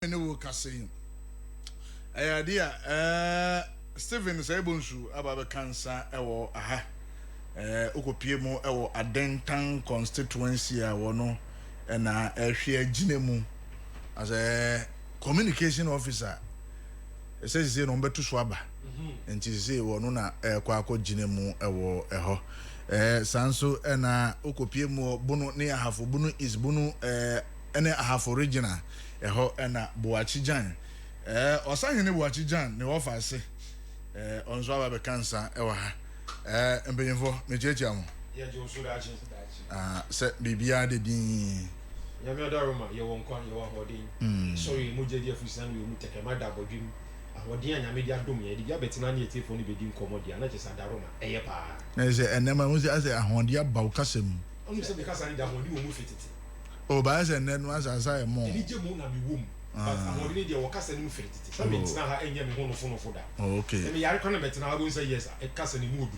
ne wo kase dia Steven Saibonsu aba kansa ewo aha okopie mu ewo Adentan constituency a wono na ehwe aginemu as a communication officer say no betu so aba enti say wono na kwa ginemu ewo eho sanso na okopie mu bunu ne ahafo bunu is bunu ene ahafo original eho na Boachijan osahene Boachijan ne office onzo aba be cancer ewa ha embenyefo mejeje am ye je osu da chi se bibia de din ya me odaroma ye won kwan ye wa hodin sorry mo je dia fusan we mu teke ma da bodwim ahodin anya me dia dom ye dia betina na etifo ni bedi nkomodia na je sadaroma eye pa na se enema mo se ase ahodia bawo kasem onu se be kasa ni da hodi wo mu fititi o ba se nenu asasa e mo ni je mu na me wom but ahodin dia wo kasa ni mu fititi so betina ha enye me hono fo da okay me yare kwana betina ha go say yes e kasa ni mu obi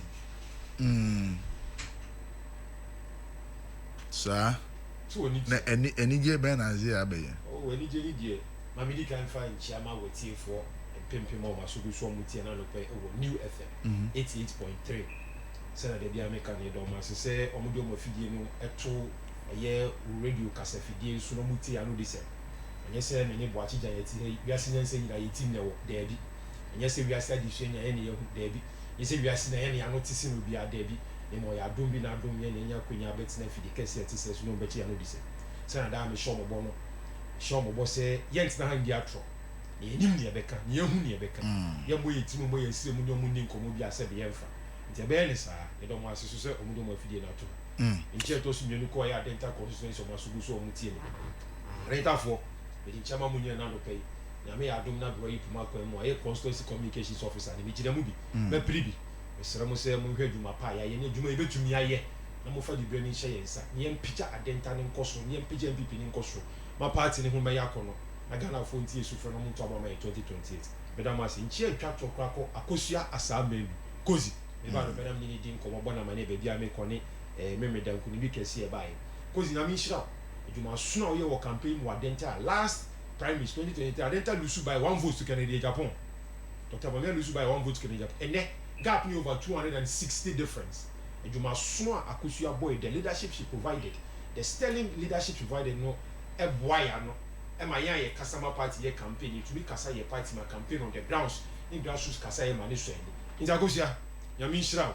sa so oni na eni je ben azie abaye o eni je ni die ma me di kan fa nchiama wetiefo pempem o masugu so mutie na no pe o New FM 88.3 say na bia make an do ma se omo do mo fidie no eto eye radio kasa fidie so no mutie anu de se enye se me ni Boachijan yeti he wiase nyanse nyira yeti ne wo debi enye se wiase adihwe nya ye ne ye debi ye se wiase na ye ne anu tisi no bia debi ne mo ya dom bi na dom ye ne nya kwanya betina fidie kase yeti se so no bechi anu de se say na da me show mo bo no show mo bo se ye ntina hangi atro ye nim ne beka ne hu ne beka ye mo ye timu mo ye sire mu ne mu ni nkomo bi ase be ye mfa nti be ne saa e do mo aseso se omudo mo afidie na to nche to su mienu ko ya Adentan constituency o masugu so omutie ne rentafo be di chama mu nye na no pay na me ya dom na do yi puma ko mu aye constituency communications officer ne bi kire mu bi me pribi me sere mo se mo hwe dwuma pa ya ye ne dwuma e betumi aye na mo fa di brani hye ye nsa ne mpija Adentan ne nkoso ne mpija MPP ne nkoso ma party ne ho me yakono na Ghana for ntie su fro no mu to abama 2028 bedam ase nchi atwa to krako akosua asamenu kozi me ba no bedam ni din ko mo bona mane be bia me kone me dan kuni bi kese e bae kozi na mi hira eduma suna o ye wo campaign mu Adentan last prime minister 2023 Adentan lusu by 1 vote to Kennedy Japan Dr. Bamia lusu by 1 vote to Kennedy Japan ene gap ni over 260 difference eduma suna akosua boy the leadership she provided the sterling leadership provided no e boya no ema yan ye kasama party ye campaign to be kasa ye party ma campaign on the grounds in grassroots kasa ye mane so ende nti akosia nyame nhyira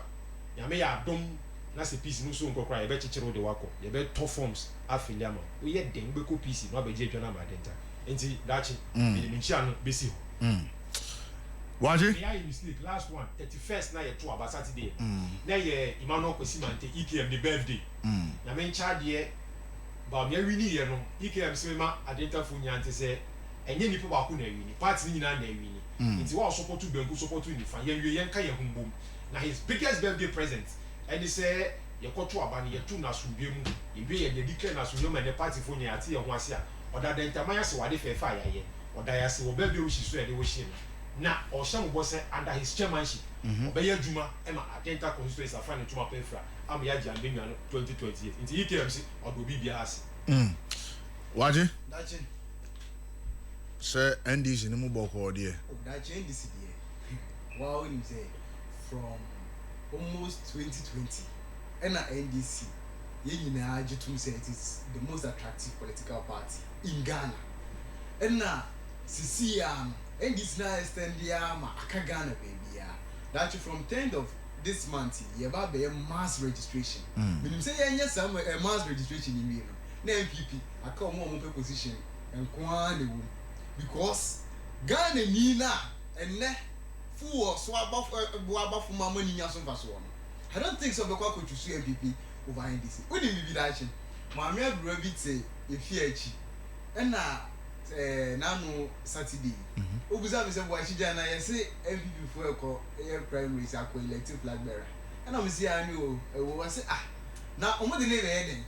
nyame ya dom na se peace no so nkokra ye be chichiro de wako ye be to forms afiliama we ye den be ko peace no abeje atwa na ma Adentan nti dachi be nhyira no be si ho waje ya mistake last one 31st na ye to aba Saturday na ye Emmanuel Kwesimante EKM the birthday nyame nchade ba me wini ye no EKM se ma Adentan fu nyante se enye nipa ba ku na wini party nyina na wini nti wa support to banku support to nifa ye wie ye nka ye humbom na his biggest birthday present and he say ye koto aba ne ye tu na sundwe mu ye wie ye dedicate na sundwe ma ne party fu nyate ye ho ase a oda Adentan ya se wade fefa ya ye oda ya se wo birthday wo hyiso ye de wo hye na o sham bo se under his chairmanship obey adwuma e ma Adentan constituency afa ne tuma pefra am ya ji ambe nwa 2028 nti EKM se odo bibia ase waje Dachi se NDC ni mu boko de Dachi NDC there wow him say from almost 2020 and NDC ye nyina agitum say it is the most attractive political party in Ghana and na sisi NDC na extend ya ma aka Ghana baby ya Dachi from 10th of this month ye ba be mass registration meaning say ye some mass registration in me na MPP aka omo pe position enko le wo because Ghana ni na enne fuo so abafo mama ni nya so mfa so no I don't think so be kwa ko chusu MPP over NDC we dey be that chin maame abura bi te efi achi na nanu Saturday obuza be se Boachijan na ye se MPP fo eko e primaries akọ elective flag bearer na me see ani o wo se na omo de ne be eden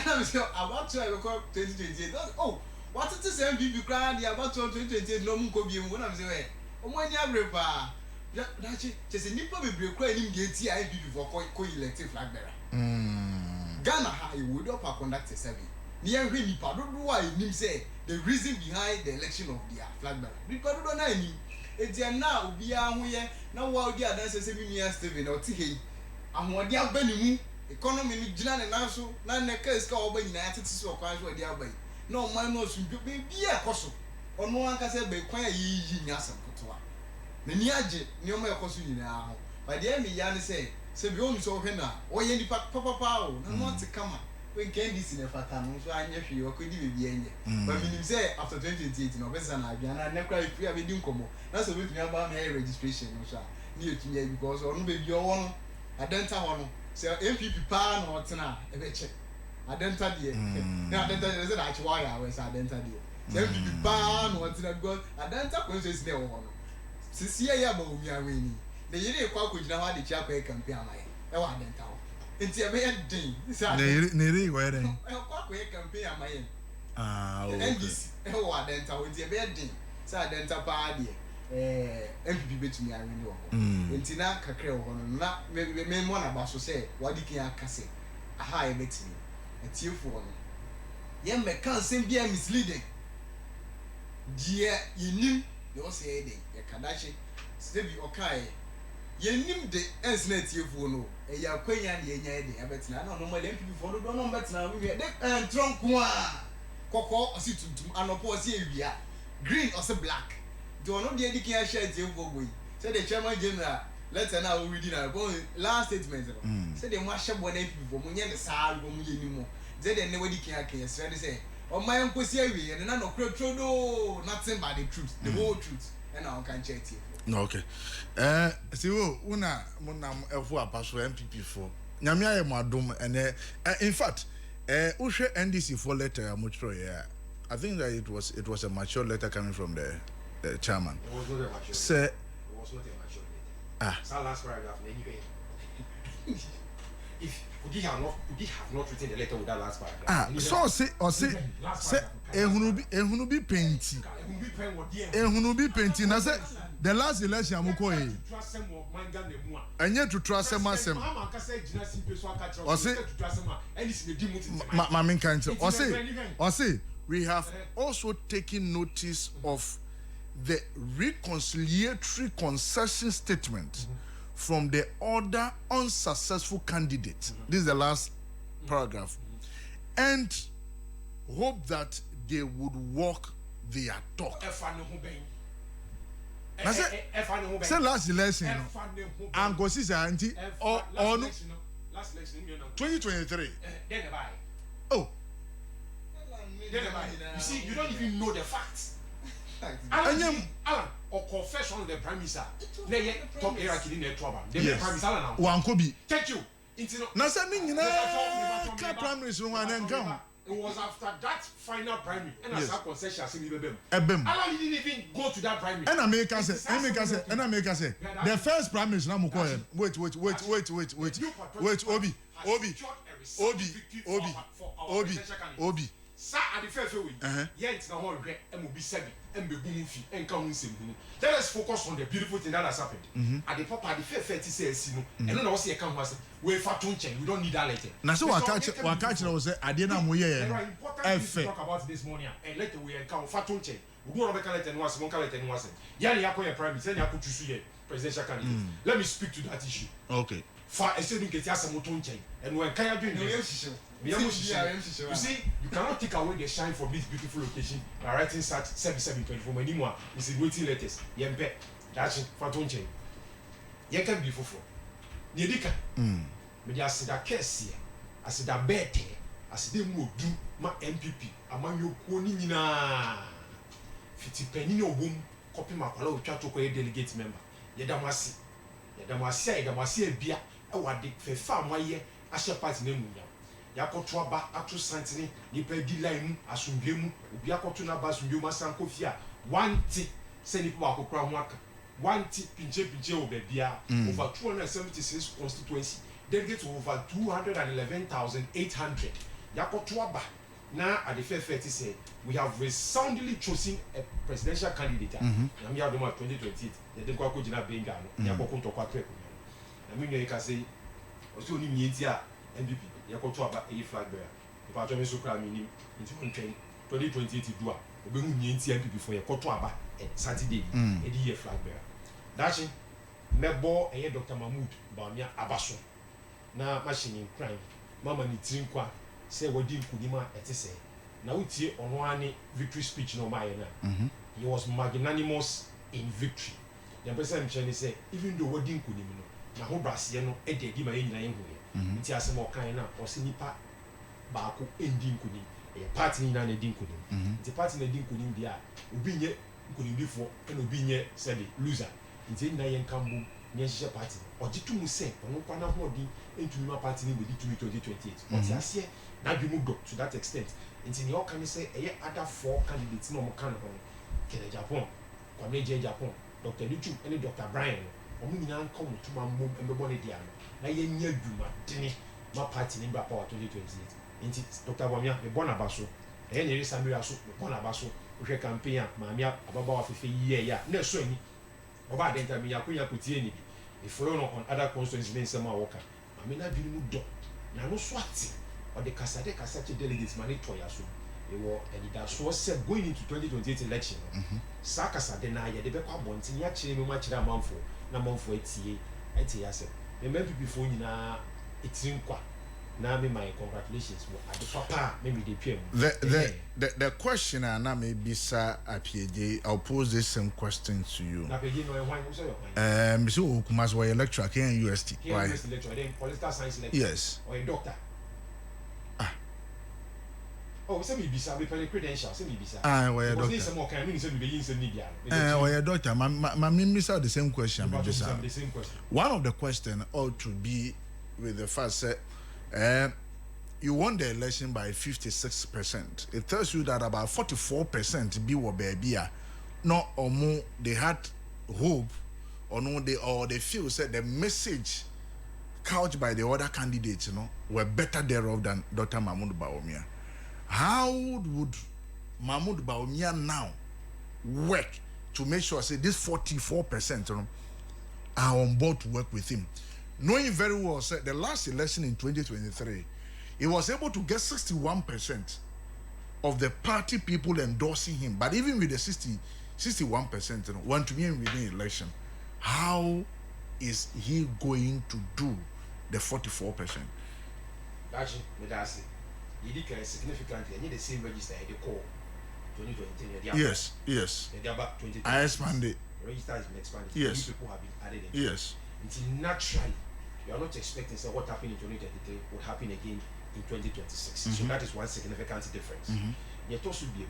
na me say about to eko 2028 oh what it is MPP cry the about 2028 no mu ko bi mu na me say we omo ani abrepa dachi chese nipa bebre cry nim de ti MPP for ko elective flag bearer Ghana ha e would up conduct a survey near him nipa dodo wa enim say the reason behind the election of their flag bearer nipa dodo na enim eti na obi a ho ye na wa odi adanse se mi nua Steven o ti hei ahode aba ni mu economy ni gina ne nan so na ne case ka oba nyina atete so kwan so odi aba yi na o man no so bi e koso ono anka se be kwan yi nyasa kotoa na ni age ni o ma ekoso nyina ho by the end ya ne say se bi onu so hwe na o ye nipa papa o na no te kama when candies in a fatan so anya hwe o kodi be bi enye but minim say after 2028 no besa na adwa na ne kra if we be nkomo na so betumi aba me registration no sha ni etumi because onu be bi o won adenta ho no say MPP pa na otena e be check adenta de na adenta de say na chiwa ya we say adenta de say MPP pa na otena because adenta ko so is ne ho no sisi ya ba omi aweni de yire kwa ko gina ho ade chia kwa campaign amaye e wa adenta ho enti e be den ne ri go ere e kwa ko campaign amaye okay NDC e wa adenta ho enti e be den say adenta pa de MPP betumi aweni wo enti na kakra wo no na me mo na ba so say wadi kin akase aha e betimi etiefo no ye me kan sem bia misleading die yinim de o say de ye kadache stebi okai yenim de ensna etiefo no e ya kwanya de enya de abetina na no mo de MPP fo do no betina we de tronko a kokko osi tuntum anopo osi ewia green or black the one dey dikin share the boy say the chairman general letter na we reading na last statement say the ma shebo na people mo nye the saa go mo yeni mo say the ne we dikin akan say o ma enkosi awie na no krotrodo nothing but the truth the whole truth and I can check it okay see una monam efo apaso MPP for nyame aye mo adom ene in fact uhwe NDC for letter amotro here I think that it was a mature letter coming from the chairman. It was not a mature letter. It was not a mature letter. It's our last paragraph. Anyway, if would he have not written the letter with that last paragraph? So say ehunu bi painting. Ehunu bi painting. Na say the last election amukọ e. Enye to trust them asem. O say ma min kan o say we have also taken notice of the reconciliatory concession statement from the other unsuccessful candidate. This is the last paragraph. And hope that they would walk their talk. Say last election, and go see auntie or no 2023. Oh. You see, you don't even know the facts. Alan, or confession of the prime minister. They top era killing their trouble. The prime minister now. Wankobi. Thank you. Na say me nyina ka prime minister one and come. It was after that final primary and as a concession as in Ebem. Alan didn't even go to that primary. And America say the first prime minister na mukoye. Wait, Obi. Sa at the fair way. Yet na hall great MOB 7 and be boom fi and come sim. Let us focus on the beautiful thing that has happened. At the papa the fair 30 says and no see account was we fatunche. We don't need that letter. Na so catch was say ade na mo ye. There are important things to talk about this morning and later we encounter fatunche. We don't know letter no was one letter no was. Yani yakoye prime minister ya ko choose here presidential candidate. Let me speak to that issue. Okay. For a student get as a motonche and when can you do you see, you cannot take away the shine from this beautiful location by writing such 7724 anymore. This is waiting letters. Yembe, that's Fatonche. Yen can be for Yedika. But I said that case here. I said that bet. I said they will do my MPP among your Konina 50 penny no boom. Copy my color chat to a delegate member. Yadamasi, beer. I want the farm my year. I shall pass name. Yakoto aba atu santini nipa di line mu asundwe mu obi akoto na ba asundwe mu asanko fia wanti se nipa ba akokra ho aka wanti pinche o bebia over 276 constituency delegate over 211,800 yakoto aba na at the fair 30 say we have resoundingly chosen a presidential candidate na me adoma 2028 they dey kwa ko jina benga no yakoko ntokwa trek na me no you can say o so ni mienti a MPP yakoto aba a flag bearer if I told me so cry me into 2028 do a obi hu nye ntia before ye koto aba Saturday e di ye flag bearer dachi mebo eye Dr. Mahmood Bawumia abaso na machine crime mama ni trinkwa say wodi nkunima etese na utie ono ani victory speech no ma ye na he was magnanimous in victory the person mchani say even though wodi nkunimi no na ho brase no e de di ma ye nyina ye hu ye nti asem okan na o se nipa baako endi nkunim e party ni na na di nkunim nti party na di nkunim dia obi nye nkunimdifo e na obi nye said loser nti na ye nkambu nye hye party ogitu mu se ono kwa na ho di entumi ma party ni be di 2028 oti ase na dwemu do to that extent nti ne okan say eye other four candidates no mo kan ho Kene Japan Kwame J Japan Dr. Lichu and Dr. Brian omu nyina nkom tuma mbom embebo ne dia no na ye nya dwuma dene ma party ni bra power 2028 nti Dr. Bawumia me bona baso e nyere Samuel aso me bona baso hwe campaign a maamia ababa wa fefe yie ya na so ani oba denta me yakonya kotie ni bi e follow no on other constituencies me nsema woka maame na dwene mu do na no so ate o de kasade kasache delegates mane toya so ewo edida so se going into 2028 election sakasa de na ye de be kwa bontin ya kire me ma kire amanfo na amanfo etie ase me mp before nyina etinkwa na me my congratulations mo ade papa me de twam the question na maybe sir Apieje, I'll pose this same question to you. Na Apieje no e hwan so yo Mr. Okumas was a lecturer here in UST. Why? University lecturer, then political science lecturer. Yes. Or a doctor. Oh, say me bisa, me pay credentials, say me bisa. Why a doctor? Because some kind mean say me be yin say media. Why a doctor? My minister the same question. The same question. One of the question ought to be with the first you won the election by 56%. It tells you that about 44% be what baby no or more they had hope or no they feel said the message couched by the other candidates, were better thereof than Dr. Mahmood Bawumia. How would Mahmood Bawumia now work to make sure say this 44% are on board to work with him, knowing very well say the last election in 2023 he was able to get 61% of the party people endorsing him, but even with the 61% want to be in the election, how is he going to do the 44%? Actually, that's it. You did significantly, and you the same register they call 2023. Yes. They about 20. I expanded. Register has been expanded. Yes. New people have been added in. Yes. Until naturally, you are not expecting say what happened in 2023 would happen again in 2026. So that is one significant difference. Yet also be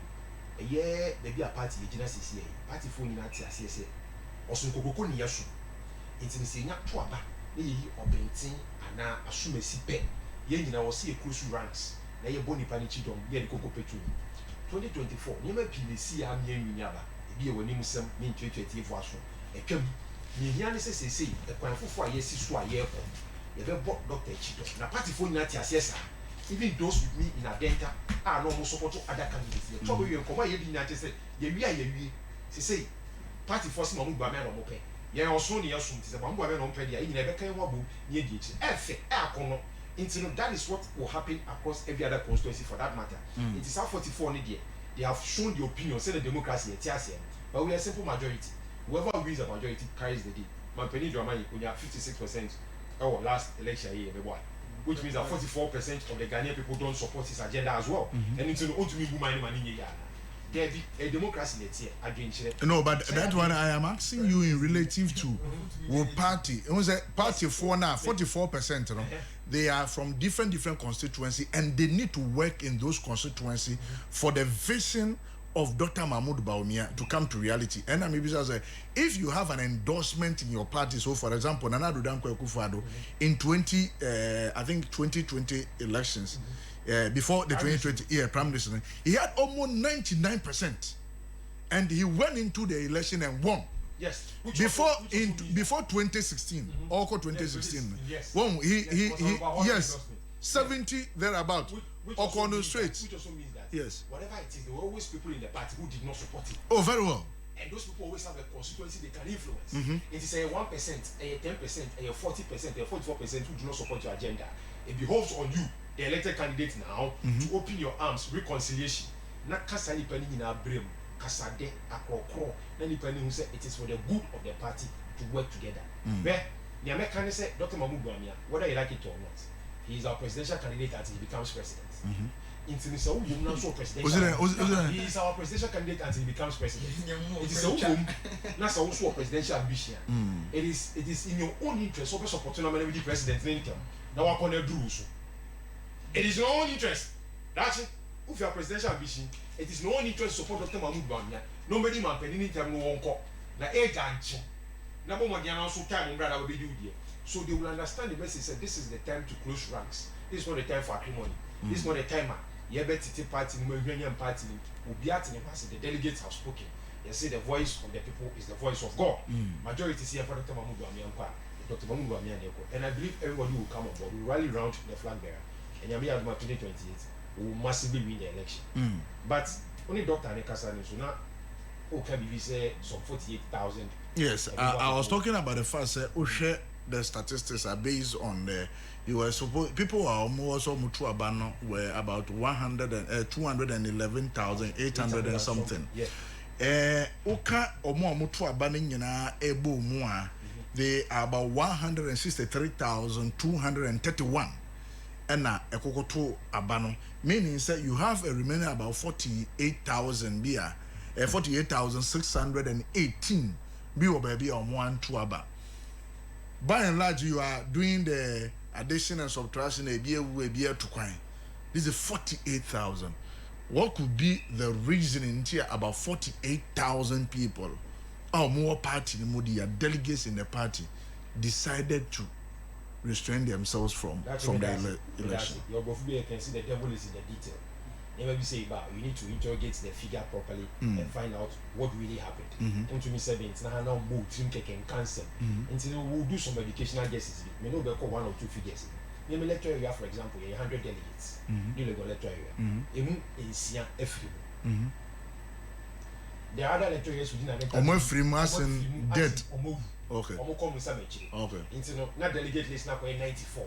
a year maybe a party you just see party phone in at say also kokoko ni yasu. Until say nya to aba na yi obentin ana asumesi pe. Ye nyina wo see cruise ranks. Na ye boni panichi dom ye de koko petrol 2024 nyema PNC ya mia nyaba ebi e woni musem ni 2020 fo aso etwam ni hia ne sesese e kwan fofo a ye si so a ye ko ye be bo Dr. Chido na party fo nyina ti ase sa even those with me in Adenta are no mo support other candidates ye trouble you nkoma ye bi nyate se ye wi a ye wi sesei party force ma mo gba me no mo pe ye oso ni yasum ti se ba mo gba me no mo pe dia nyina be kan wo bo ni e di echi efe e akono. That is what will happen across every other constituency for that matter. It is our 44 they have shown the opinion, say the democracy, but we are a simple majority. Whoever wins the majority carries the day. Mampeni Dramani, we have 56% our last election year, which means that 44% of the Ghanaian people don't support his agenda as well. And it's only money. There be a democracy that's here against it. No, but that one I am asking you in relative to what party. It was a party for now 44%. They are from different constituency and they need to work in those constituency for the vision of Dr. Mahmood Bawumia to come to reality. And I maybe say if you have an endorsement in your party, so for example, Nana Addo Dankwa Akufo-Addo in 2020 elections. Before the 2020 Prime Minister, he had almost 99%, and he went into the election and won. Yes. Before 2016, Oko 2016, yes. Won yes, 70 thereabout. Oko no straight. Which also means that yes, whatever it is, there were always people in the party who did not support it. Oh, very well. And those people always have a constituency they can influence. It is a 1%, a 10%, a 40%, a 44% who do not support your agenda. It behoves on you the elected candidate now to open your arms, reconciliation. Na kasa nipa ni nyina brem, kasa de akrokro. Na nipa ni hu say it is for the good of the party to work together. Where the American say Dr. Mahmoud Bawumia, whether you like it or not, he is our presidential candidate until he becomes president. Until he is our presidential candidate until he becomes president. It is a not also a presidential ambition. It is in your own interest. So, supporting the president. Now, I can do so. It is your own interest. That's it. If you are presidential ambition, it is no one interest to support Dr. Mahmoud Bawumia. Nobody man penny time no one call. Na age na bomo dia na so time brother will be do there. So they will understand the message that this is the time to close ranks. This is not the time for acrimony. This is not the time. You better party no Ukrainian party. Obiati ne pass the delegates have spoken. They say the voice of the people is the voice of God. Majority is here for Dr. Mahmoud Bawumia. Dr. Mahmoud Bawumia. And I believe everybody will come on board. We rally round the flag bearer. And Yami Aduma 2028 will massively win the election. But only Dr. Anekasa so now OKBV say some 48,000. Yes, I was talking about the fact that the statistics are based on the you were supposed people are almost Mutuabano were about 211,800 and something. Oka omo Mutuabano nyina ebo mu a they are about 163,231 and na ekokoto abano, meaning that you have a remaining about 48,000 beer 48,618 be or baby on 1 2 aba. By and large, you are doing the addition and subtraction a beer to coin. This is 48,000. What could be the reasoning here about 48,000 people or more party, more delegates in the party decided to restrain themselves from the election? Your both can see the devil is in the detail. Never be say about you need to interrogate the figure properly and find out what really happened. And to me, 7 now move can cancel. And so we'll do some educational guesses. We know about 1 or 2 figures. Name a lecture area, for example, 100 delegates. You go lecture area. The other lecture areas within a dead. Okay. Okay. Into not delegate list now 94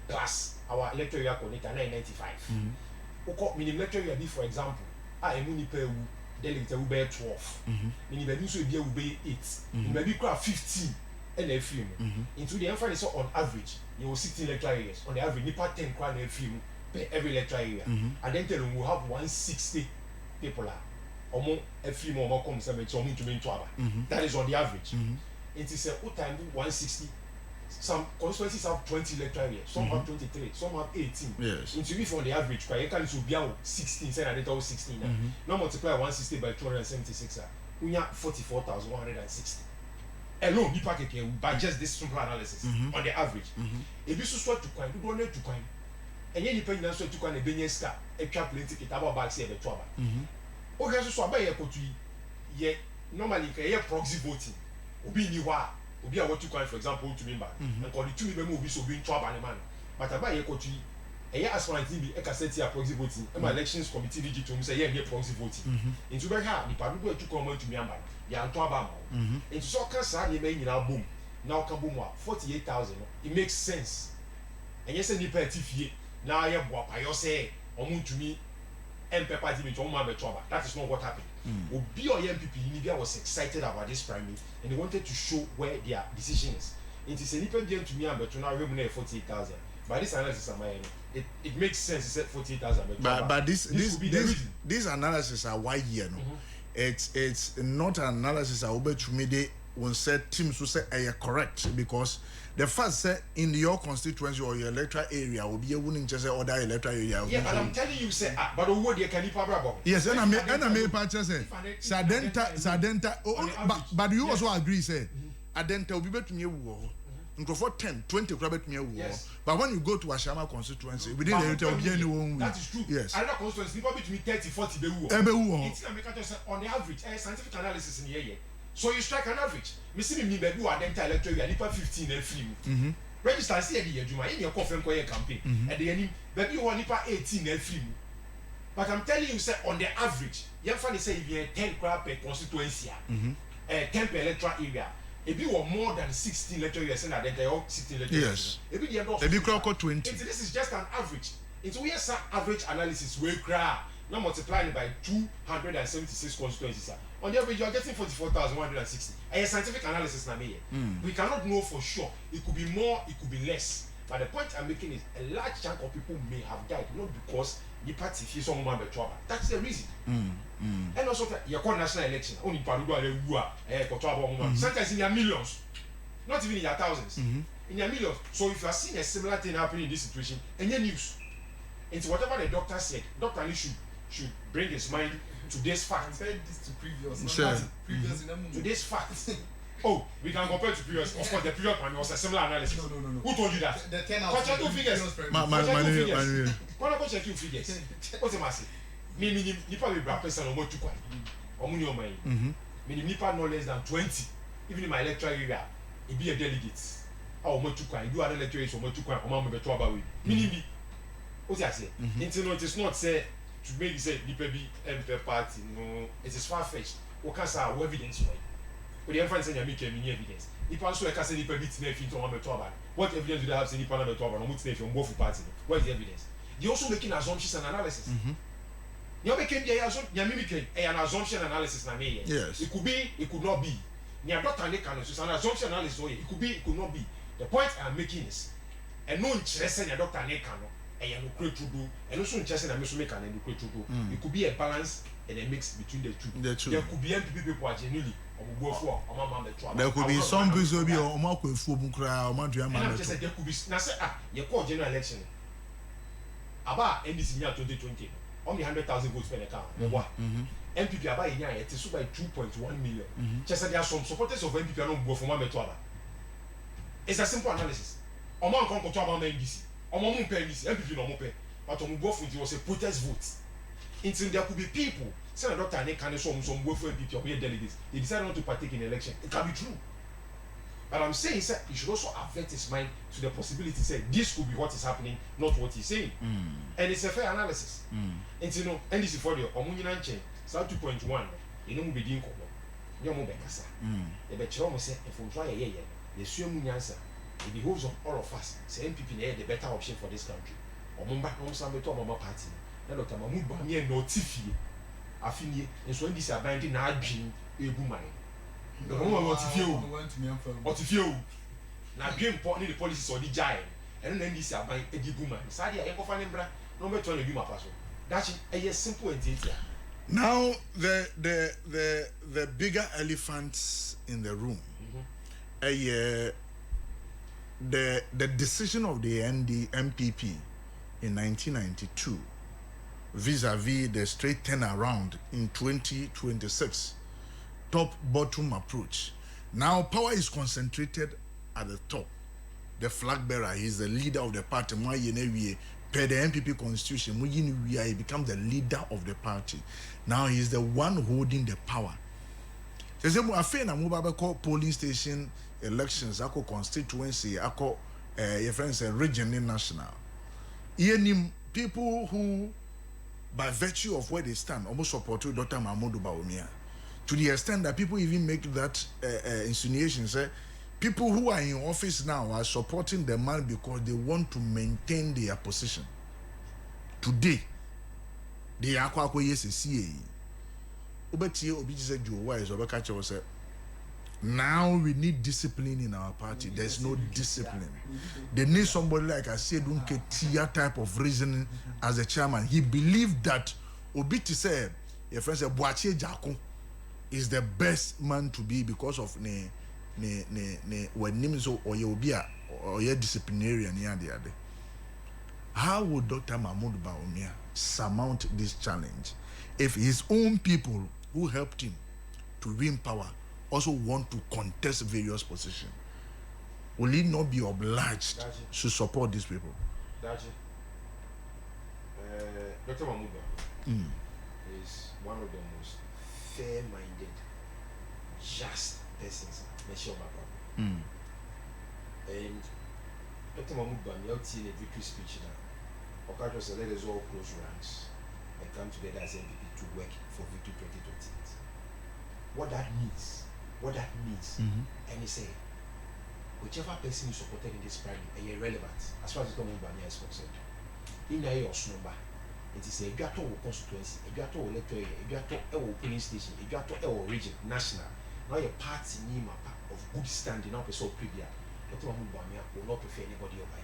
plus our lecture area connect 95. Minimum lecture area be for example, delegate will be 12. Minimum so will be 8. Maybe 15 and a film. Into the emphasis on average, you will 16 lecture areas. On the average, you pay 10 a film per every lecture area. And then tell them we have 160 people a film or more comes to that is on the average. It is a time 160. Some constituencies have 20 lecture areas, some have 23, some have 18. Yes. Into if on the average, you can be 16, say that 16. Now multiply 160 by 276, we have 44,160. Alone, you pack by just this simple analysis on the average. If you sweat to coin, you don't need to coin. And then you pay to coin a Benyeska, a cap plenty, a table back, say a trouble. Okay, so I buy a country, yet normally a proxy voting. Obi ni wa obi a what you call for example to member and call the two member will be so being trouble man but about your country a aspirant be a cassette proxy voting and my elections committee did to say yeah proxy voting into be ha the people to come to member ya to aba into so can say you may boom now can boom 48,000 it makes sense and yes any party fie now ya boa pa yo say omo to me MP party me to omo be trouble that is not what happened. Obi or MPP India was excited about this primary and they wanted to show where their decision is. It is a little bit to me and but now we 48,000. By this analysis, it makes sense. He said 48,000. But this analysis are why here no. It's not an analysis. I will to me they when said teams who say are correct because the first say in your constituency or your electoral area will be a winning just other electoral area. Yeah, but I'm telling you, say, but what you can yes, and I made patches say, Sadenta, but you also agree, say, Adenta will be better to me. For 10, 20 crab me but when you go to Ashama constituency, within the area, that is true. Yes, another constituency, people between 30, 40, it's on the average, scientific analysis in the area. So you strike an average. Me see me baby wa denta electoral area nipa 15 na free. Register see e dey adwuma in your conference call campaign. E dey anim baby wa nipa 18 na free. But I'm telling you say on the average, you find say if you 10 crab per constituency, 10 per electoral area. If you were more than 16 electoral areas, and then they all 16 electoral areas. Yes. If you crowd 20. This is just an average. It's we have average analysis we cry. Now multiplying it by 276 constituencies. On the average, you are getting 44,160. A scientific analysis na me. We cannot know for sure. It could be more, it could be less. But the point I'm making is a large chunk of people may have died not because the party feels some man trouble. That's the reason. And also, you call national election. Only Parudo and sometimes in their millions, not even in their thousands, in their millions. So if you are seeing a similar thing happening in this situation, any news, it's whatever the doctor said. Doctor Ali should bring his mind to this fact. Compare this to previous. Sure. Previous To this fact. Oh, we can compare to previous. Of course, the previous one was a similar analysis. No. Who told you that? The 10 out. Go check your figures. Go check your figures. What's the massive? Me, nipa be black person or more to quite. Or money on my. Me, nipa no less than 20. Even in my electoral area, it be a delegate. Or more to quite. You are electorate or more to quite. Or more be to about we. Meaning, what's I say? It is not say to make say nipa be MP party. No, it is far fetched. What can say evidence why? But the inference you make any evidence. If also I can say nipa beat nefi to one beto about. What evidence do they have say nipa na beto about? No mut nefi on both party. What is the evidence? They also making assumptions and analysis. You making the assumption. You making an assumption analysis na me. Yes. It could be, it could not be. You are doctor Nick Canos. It's an assumption analysis. It could be, it could not be. The point I'm making is, and no interest in doctor Nick Canos. And you no create to do, and also interest in a make and no create to do. It could be a balance and a mix between the two. There could be MPP people are genuinely. There could be some people who be on Marco Fubukra or Madrian. And I'm just saying there could be you call general election about NDC year 2020 only 100,000 votes per account. MPP about a year it is by 2.1 million. Just there are some supporters of MPP are not go for one metuaba. It's a simple analysis. Oman come to about NDC. Oman pay NDC MPP no more pay. But on go for it was a protest vote. Until there could be people. Say Dr. Ane can some go for MPP or delegates. They decided not to partake in the election. It can be true. But I'm saying, sir, you should also avert his mind to the possibility, say, this could be what is happening, not what he's saying. And it's a fair analysis. And you know, and this is for the Omunian chain, start 2.1, you know, be doing common. You know, Becassa. The Betron say, if we try a year, the Sumun answer, it behoves of all of us, say MPP, the better option for this country. Or Mumba, some to Mama party. Now, Dr. Mahmoud Bamiya no Tiffy. Afini, and so when this are binding our dream, a woman. The woman wants to feel. What if you now dream important the policies or the giant, and then this are buying a deep woman. Sadia, Eco Fanembra, number 20 be my person. That's a simple and detail. Now, the bigger elephants in the room, the decision of the MPP in 1992. Vis-a-vis the straight turnaround in 2026, top-bottom approach. Now power is concentrated at the top. The flag bearer, he is the leader of the party. Per the MPP constitution, he becomes the leader of the party. Now he is the one holding the power. Polling station elections, constituency, your friends region national. People who by virtue of where they stand, almost support Dr. Mahmoud Bawumia. To the extent that people even make that insinuation, say, people who are in office now are supporting the man because they want to maintain their position. Today, they are quite yes, CA. Now we need discipline in our party. There's no discipline. They need somebody like I said, Unketia type of reasoning as a chairman. He believed that Obiti said, your friend said, Boache Jako is the best man to be because of when Nimzo or Yobia or your disciplinarian. How would Dr. Mahmoud Bawumia surmount this challenge if his own people who helped him to win power also want to contest various positions? Will he not be obliged to support these people? Dr. Mahmoud is one of the most fair-minded, just persons. And Dr. Mahmoud Bawumia held a victory speech now. Okajo said, let us all close ranks and come together as MPP to work for Victory 2028. What that means, and he said, whichever person you supported in this primary is irrelevant as far as Dr. Mahmoud Bawumia is concerned. in a year snowba. It is a Gato constituency, a Gato electorate, a Gato police station, a Gato region, national. Now your party name of good standing up is all previa. Dr. Mubamia will not prefer anybody over you.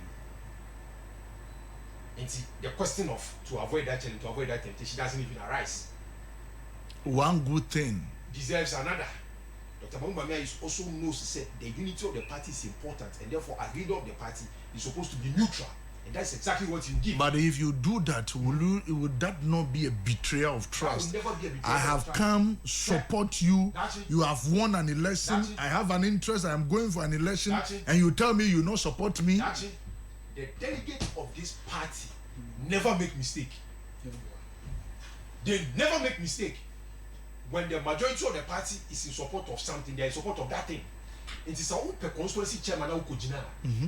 And see, the question of to avoid that challenge, to avoid that temptation doesn't even arise. One good thing Deserves another. Dr. Mubamia is also knows that the unity of the party is important, and therefore a leader of the party is supposed to be neutral. And that's exactly what you give. But if you do that, would that not be a betrayal of trust? That will never be a betrayal I have of trust. come support you. You have won an election. I have an interest. I am going for an election, and you tell me you not support me. The delegates of this party never make mistake. They never make mistake. When the majority of the party is in support of something, they are in support of that thing. It is a open constituency chairman now kojina.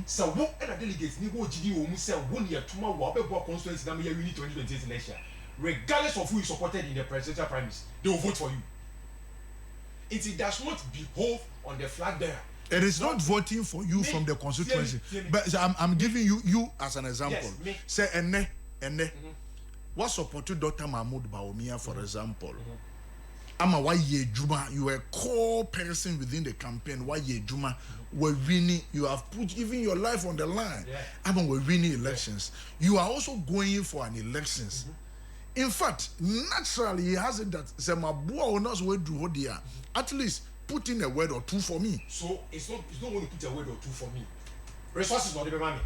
So what and delegates ni wo gidi wo mu say wo ne atuma wo abebo constituency na me ya unit 2028 election. Regardless of who is supported in the presidential primaries, they will vote for you. It does not behove on the flag bearer. It is not voting for you from the constituency. But I'm giving you as an example. Yes, say ene. What supported Dr. Mahmoud Bawumia, for example? Ama why ye juma, you were a core person within the campaign. Why ye juma were winning, you have put even your life on the line. Ama we're winning elections. You are also going for an elections. In fact, naturally he has it that Semabua owners will do hodia. At least put in a word or two for me. So it's not going to put a word or two for me. Resources not the money.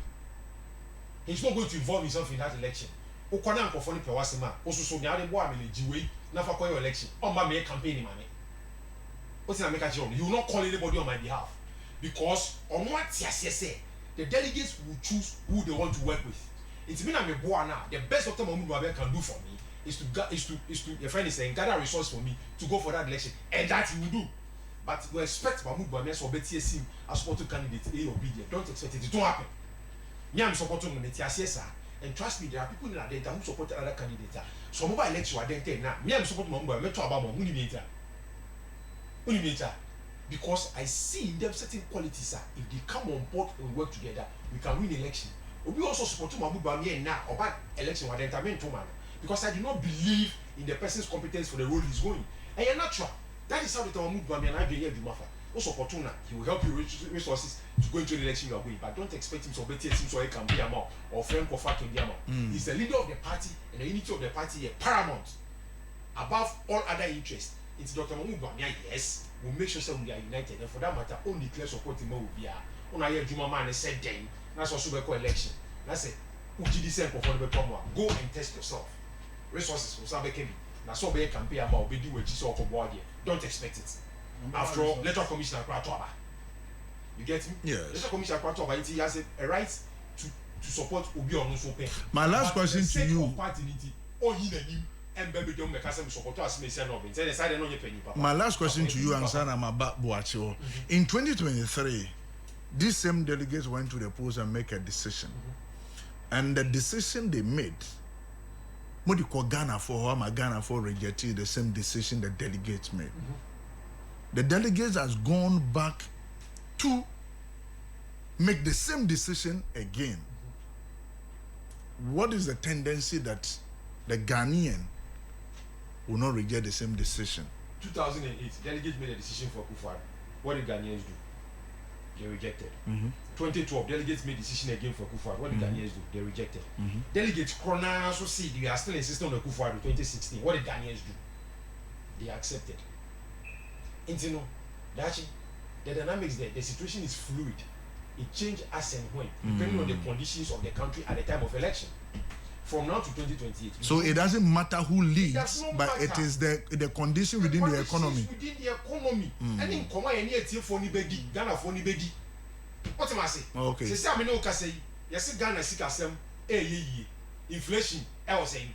He's not going to involve himself in that election. Ukwana nkofoni pewasema osusu ni ade bo amele jiwe na fa kwa your election on my campaign money. What's in America? You will not call anybody on my behalf because on what say the delegates will choose who they want to work with. It's mean I'm a boy now. The best Dr. Mahmoud Bawumia can do for me is to your friend is saying gather resource for me to go for that election, and that he will do. But you expect Mahmoud Bawumia to obey him as supporting candidate A or B. Don't expect it. It won't happen. Me, I'm supporting the TSS. And trust me, there are people in that data who support other candidates. So mobile election are then now. Me, I'm supporting Mahmoud Bawumia. Because I see in them certain qualities. If they come on board and work together, we can win election. We also support Mahmoud Bawumia now about election are then because I do not believe in the person's competence for the role he's going. And you're natural. That is how the Mahmoud Bawumia and I be here do matter. Also opportuna, he will help you with resources to go into the election you are going. But don't expect him to obey him so he can be a more or friend or fact in the amount. He's the leader of the party, and the unity of the party is paramount above all other interests. It's Dr. Mahmoud Bawumia, yes, we'll make sure that we are united. And for that matter, only clear support him will be on a Juma man said then. That's also the election. That's it. Go and test yourself. Resources will start making. That's what we can pay about. We do what you saw for board here. Don't expect it. After all, Electoral Commissioner Kwatoba. You get me? Yes. Electoral Commissioner Kwatoba, he has a right to support Obi Onusope. My last question to you. My last question to you, Ansana Maba Boacho. In 2023, these same delegates went to the polls and make a decision. And the decision they made, Modiko Ghana for rejected the same decision the delegates made. The delegates has gone back to make the same decision again. What is the tendency that the Ghanaian will not reject the same decision? 2008, delegates made a decision for Akufo-Addo. What did Ghanaians do? They rejected. 2012, delegates made a decision again for Akufo-Addo. What did Ghanaians do? They rejected. Delegates Krona also see they are still insisting on Akufo-Addo 2016. What did Ghanaians do? They accepted. You know, the dynamics there, the situation is fluid. It changes as and when, depending on the conditions of the country at the time of election. From now to 2028. So it doesn't matter who leads, but it is the condition within the economy. Within the economy. And in Koma, any for Nibedi, Ghana for Nibedi. What am I saying? Okay. Say, I mean, okay, say, yes, Ghana Sikasem, inflation, I was saying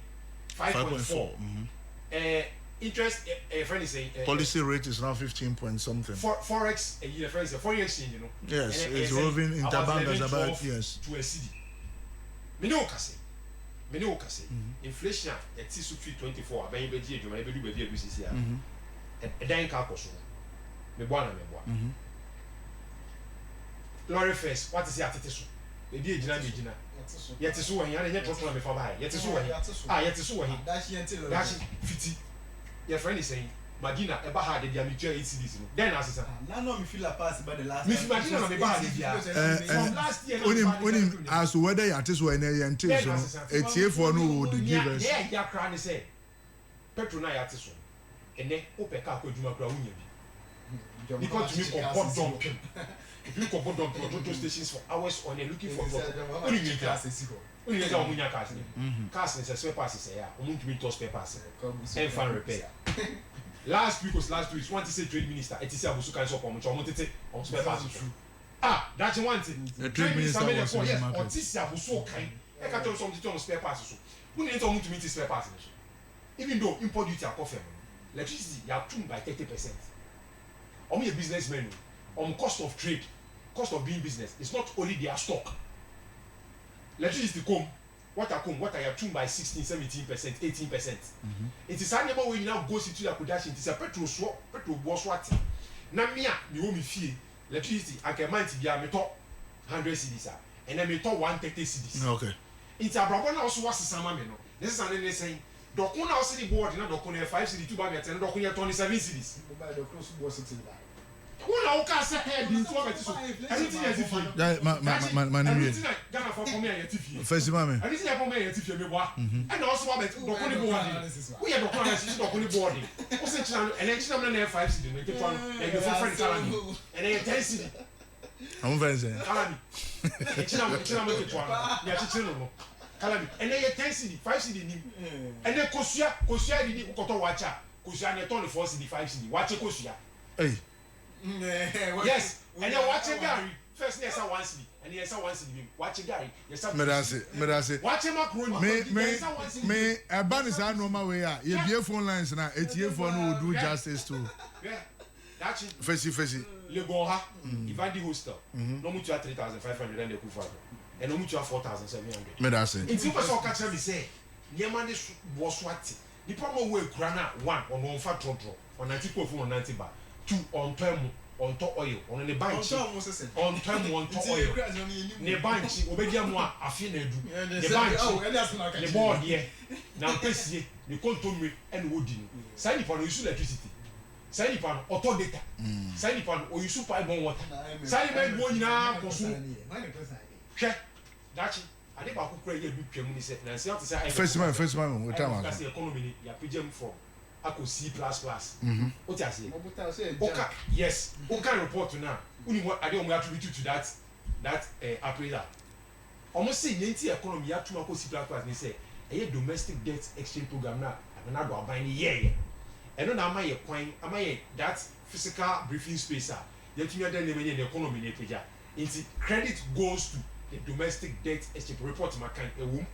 5.4. Interest, a friend is saying policy rate is now 15 point something. Forex, a friend is a foreign exchange, you know. Yes, it's roving interbank as about yes. To a city. Many say inflation at 6.24. I bet you do baby BCC. A dying carcass. Me boy. Lorry first, what is the attitude? ebi ejina me jina yete so won ya na nyɛ me fa ba yete so won yete so won dashi fiti your friend is saying Madina eba ha de dia me tua 8 CDs no then asesa na no me feel a pass by the last me Madina na me ba ha de dia from last year onim as whether you are so na you ntil so etie for no would give us ya kra ne say petrol na yate so ene opeka akwaduma kra wunya bi because me ko bottom if you go bottom to stations for hours on looking for only you classes only you omunya cars cars ne spare parts say ya omuntu me to spare parts and fan repair last week want to say trade minister etisi abusu kan so omo tete on spare parts that's one thing the trade minister was yes otisi abusu kan e ka tell something on spare parts so who need to omuntu me spare parts so even though import duty akofem electricity you are tuned by 30%. Omo a businessman cost of trade, cost of doing business, it's not only their stock. Electricity water you tuned by 16, 17%, 18%. It is animal when you now go into the production, it is a petrol boss what. Na mia me wo me fie electricity I can mind be a meto 100 cedis and then meto 130 cedis. Okay. It's a brabo na also was sama me no. This is an saying dokun na also the board na dokun 5 cedis 2 bag 10 dokun 27 cedis. Who now can say head into what it is? Anything as if you Ghana for me and TV. First man. Anything for me and TV me wa. And also what dokun board. We are dokun as dokun board. O say channel and then channel na 5 cedis no keep on and you for friend calling and then 10 cedis. I'm friends. Calling me. Channel me keep on. Ya channel no. Calling me. And then 10 cedis 5 cedis ni. And then kosua di ukoto wacha. Kosua na turn 4 cedis 5 cedis. Wacha kosua. Hey. Yes, and then watching Gary first yes 1 cedi and yes 1 cedi watching Gary yes Medase watching macaroni me ban is a normal way ah you be phone lines na etie for no do justice to yeah that's it fesi Lego ha Ivandi hostel no mutu 3,500 and the kufa and no mutu 4,700 Medase it's super so catch me say niema ne was what the problem we kura na 1 on fa trotro on 90 ko fun on 90 ba 2 on term on to oil on the bench on term on to oil ne bench obedia mo afi na edu ne bench ne board here na pesie ne kontomre and wodi say ni pan use electricity say ni pan auto data say ni pan o use pipe bon water say ni be go nyina ko so hwe dachi ade ba kokura ye bi twam ni say na say to say first man we time because the economy ya pgm from ako C++. What you say? Okay, yes. Okay, report now. Only what I don't attribute to that appraiser. Almost say the economy ya to ako C++. They say a domestic debt exchange program now. I'm not going to buy any year. And no na my coin, am I that physical briefing space? Yet you are then the economy ne peja. Into credit goes to the domestic debt exchange report. My kind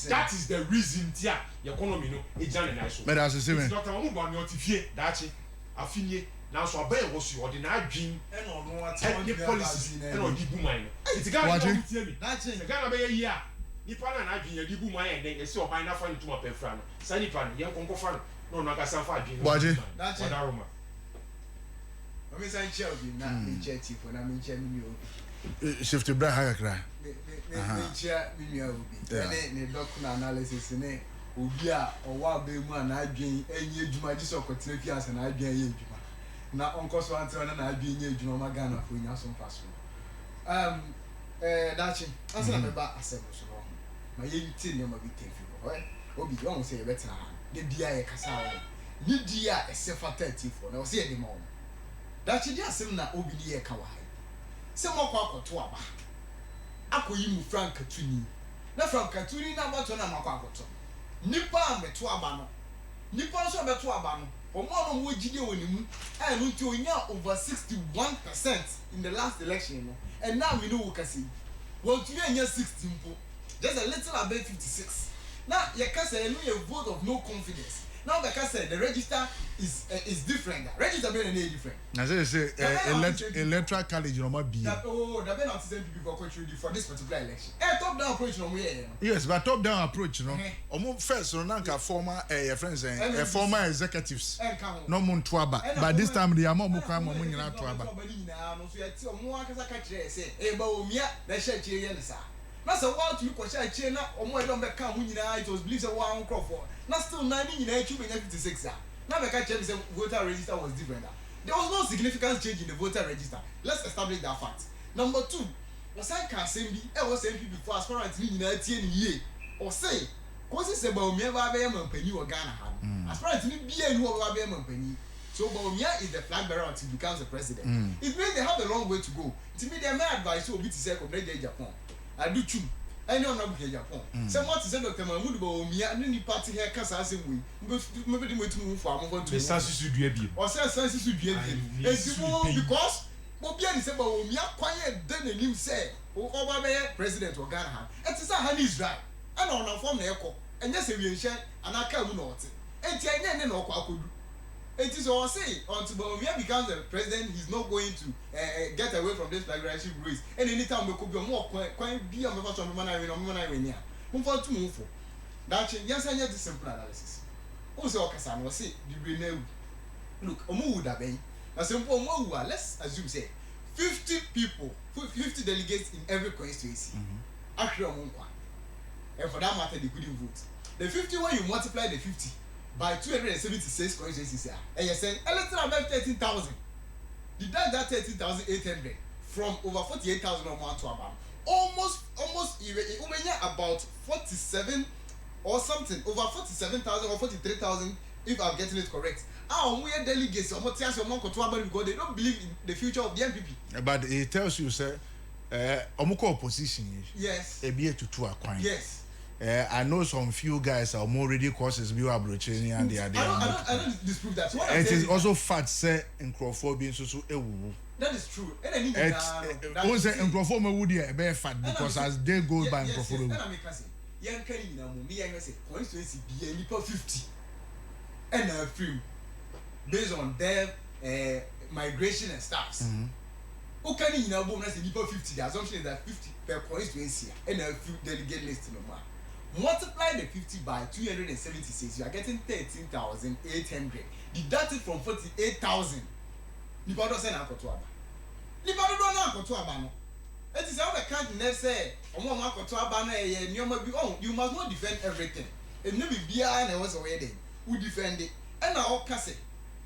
that is the reason tia the economy no e jane na so. Medase se me. Dr. Omo ba me otifie dachi afinie na so aban wo so odi na adwin and on what policy and on di buman. It ga na otie mi. Dachi ga na be ye a nipa na adwin ya di buman e den e se oban na fa ntuma pefra no. Sa nipa no ye nkonko fa no no aka san fa adwin. Waje. Dachi. Oda Roma. Omi san che obi na me che ti fo na me che mi obi. Shift bra ha kakra. Me che mi obi. Ne document analysis ne obi a owa ba mu na adwen enye adwuma ji so kotena fi ase na adwen enye adwuma na onko so antre na adwen enye adwuma ma Ghana fo nya so mfa so dachi asa na me ba asem so no ma ye nti ne ma bi tefi obi won say ye betena ha de dia ye kasa wo ni dia ese fata tifo na o say ye de ma wo dachi dia asem na obi ni ye ka wa hai se mo kwa akoto aba akoyi mu Frank Tuni na Frank Tuni na mato na makwa akoto nipa meto aba no nipa so meto aba no omo no mo gide woni mu e no nti onya over 61% in the last election no and now we know kasi won to anya 60 mpo just a little above 56 na ye kasa no ye vote of no confidence now the case say the register is different. Register be any different. Na say electoral college no ma be. That be not same people for this particular election. Top down approach no here. Yes, but top down approach no. Omo first no nanka former your friends former executives. No mun to aba. But this time they are more kwan mo nyina to aba. No so yati omo akasa ka kire say e ba omia na hye kire ye ne sa. Na so what to ko hye kire na omo e don be ka ho nyina it was believed say one crop for. Na still na ni nyina echu be 56 ah. Na be ka kire say voter register was different. There was no significant change in the voter register. Let's establish that fact. Number 2, Osan ka sembi e was MP before as far as ni nyina tie ni ye. O say ko si se ba omia ba be mampani wo Ghana ha. As far as ni bia ni wo ba be mampani. So Bawumia is the flag bearer until he becomes the president. It means they have a long way to go. To me, they may advise you to say come Japan. I do too. I know not Japan. Someone to say Dr. Mahmoud Bawumia and any party here can say we maybe the way to move from one to the or say senses should be because Bobia is about Bawumia quiet then and him say Obama president or Ghana. It is a honey Israel. And on a form echo. And yes, we share and I can't know it. And Tiana no could. It is all say until Bawumia becomes the president, he's not going to get away from this flagrancy race. And anytime we could be more quite be on the first of the move on to move for that. Yes, I get the simple analysis. Also, Casan was say, you will look, Omu would be a simple Moa. Let's assume say 50 people, 50 delegates in every constituency. Actually, and for that matter, they couldn't vote. The 50 when you multiply the 50. By 276 constituencies here. And you're saying, let's about 13,000. Deduct that 13,800 from over 48,000 or more to about. Almost, about 47 or something. Over 47,000 or 43,000, if I'm getting it correct. We are delegates, because they don't believe in the future of the MPP. But it tells you, sir, opposition. Yes. Yes. I know some few guys are more ready courses be approaching and they are there. I don't disprove that. So it is also fact say in Crawford being so that is true. And I need to say in Crawford would be fat because as they go by in Crawford. Young Kenny, me and say constituency be any 50 and a few based on their migration and staffs. Who can you know bonus in 50? The assumption is that 50 per constituency and a few delegate list no more. Multiply the 50 by 276, you are getting 13,800. Deduct it from 48,000. Nipa don't say na akoto aba. Nipa don't na akoto aba no. It is how the country never say, "Omo ma akoto aba na eye nyoma bi." Oh, you must not defend everything. And no be bia na was away then. Who defend it? And na o kase.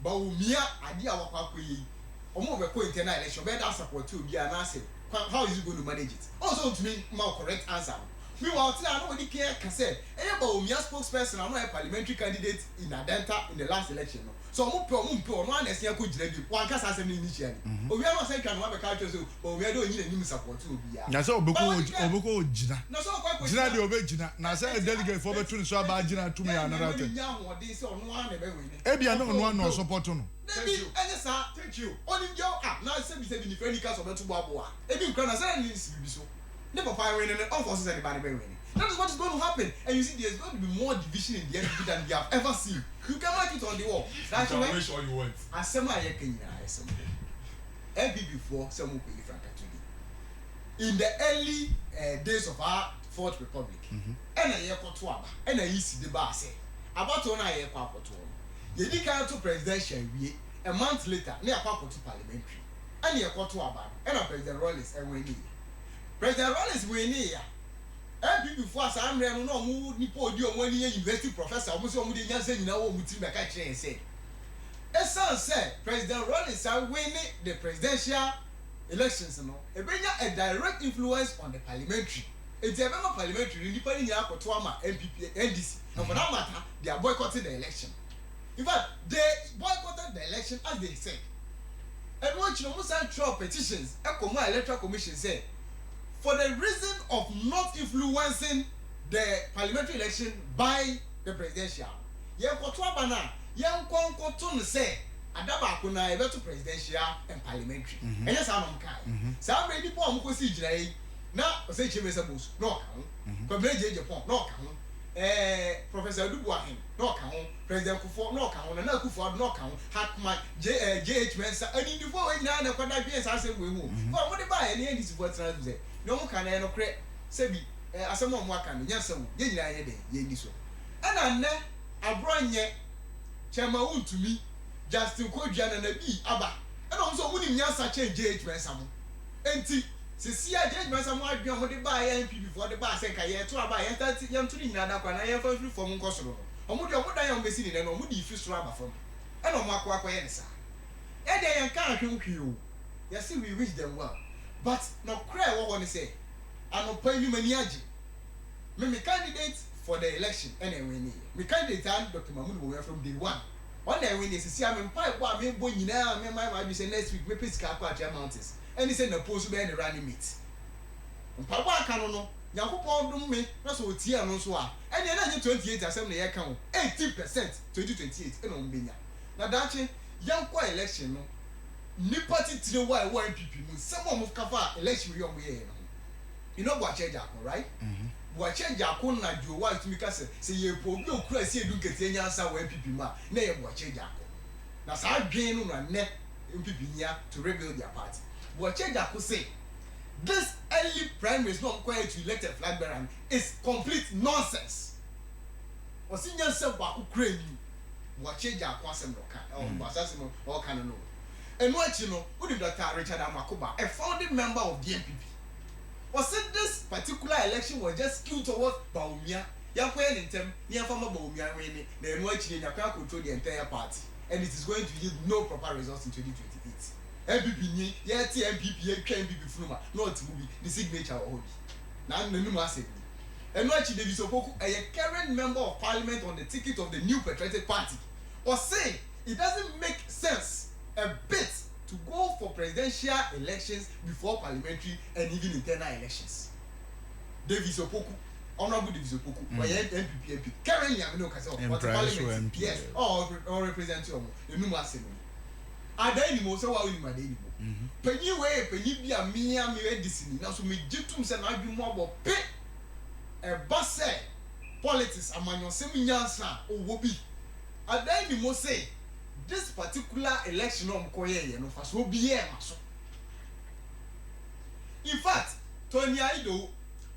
Bawumia ade a wakwa koyi. Omo be ko internal election, be that support you bia na say. How is he going to manage it? Also to me, my correct answer. Meanwhile, I don't really care. Can say, Bawumia spokesperson, I'm not a parliamentary candidate in Adenta in the last election. So, no one is here could one cast as an initially. But we are not saying can have a culture, but we are doing any support to be. Naso Boko Jina. Naso Jina the Obejina. Nasa a delegate for the Tun Sabajina to me another thing. Ebia no one no support on. Thank you. Only your now say we say in the friendly cast of Tubaboa. Ebi Krana say needs to be so. Never fire winning and unforces anybody winning. That is what is going to happen. And you see, there's going to be more division in the NPP than we have ever seen. You can mark it on the wall. That's why. Wish all you want. As some are making NPP before some will be frank today. In the early days of our Fourth Republic, and a year for Tuaba, and a easy the bar say about 1 year papa to you did to presidential a month later, near papa to parliamentary, and year for Tuaba, and a President Rollins and Winnie. President Rollins Winnie. MPP before as I'm running no mood ni podium when he university professor almost on the answer you know muti make a change say. Esan said President Rollins are winning the presidential elections no. E benya a direct influence on the parliamentary. It's a parliamentary independent ya ko to ama MPP NDC. And for that matter, they are boycotting the election. In fact, they boycotted the election as they said. And once you almost had 12 petitions, a electoral commission said for the reason of not influencing the parliamentary election by the presidential. Yen koto abana, yen konkoto say adaba akuna ebe to presidential and parliamentary. Enye sa no mkai. Sa be nipo amko si gina yi na o say chemesa bus no ka ho. Kwabere je Japan no ka ho. Professor Dubuahin no ka ho President Kufuor no ka ho na Kufuor no ka ho Hackman JH Mensa ani ndifo we nyina na kwada bi esa asem we hu for mo de ba ye ne ndisi for trans ze no mo ka na no kre se bi asem mo aka no nya asem ye nyina ye de ye ndi so ana nne abronye chema untumi Justin Kodua na bi aba ana mo so mo ni nya sa change JH Mensa mo enti sisi a JH Mensa mo adwan mo de ba ye NPP for de ba se ka ye to aba ye start ye to ni nyina da kwa na ye fa free from nkoso no omo de omo dan ye omo besi ni na omo di fi soro aba from ana omo akwa ye ne sa e de ye kan hwenhwe o you see we wish them well but no cry what one say anopa yi mani age me candidate for the election anyway ni me candidate and Dr. Mahmoud Bawumia from day one on the win sisi a me mpa bo me bo nyina me my be say next week me pesika akwa Atia Mountains and he say na post be the running mate mpa bo aka no Yakupon dum me na so tie no so a ene na nye 28 asem na ye ka ho 18% 2028 ene ombenya na dache yankwa election no ni party tire wa e wa NPP mu some of kafa election wi omo ye no you know what change akon right what change akon na jo wa tumi ka se ye po bi okura se edu nkete nya ansa wa NPP ma na ye what change akon na sa adwen no na ne NPP nya to rebuild their party what change akon say this early primaries not required to elect a flag bearer is complete nonsense. Osinya se ba Ukraine wa change akwasem no kan o basasem o kan no enu achi no who the Dr. Richard Amakoba a founding member of the NPP was said this particular election was just skewed towards Bawumia yakwa yentem ni afama Bawumia win na enu achi yakwa control the entire party and it is going to yield no proper results in 2028. MPP ni ye ti MPP ye twa MPP funuma not movie the signature or hobby na nanu ase bi enu achi David Sopoku a current member of parliament on the ticket of the New Patriotic Party was saying it doesn't make sense a bit to go for presidential elections before parliamentary and even internal elections. David Sopoku, honorable David Sopoku, or MPP MP currently I know kase of parliament yes or represent you the new assembly ada ni mo so wa wini ma de ni mo panyi we panyi bia mia me edisini na so me jitum se na adwum abo pe e ba se politics amanyosem nyansa owo bi ada ni mo say this particular election om koye ye no fa so bi e ma so in fact Tony Aido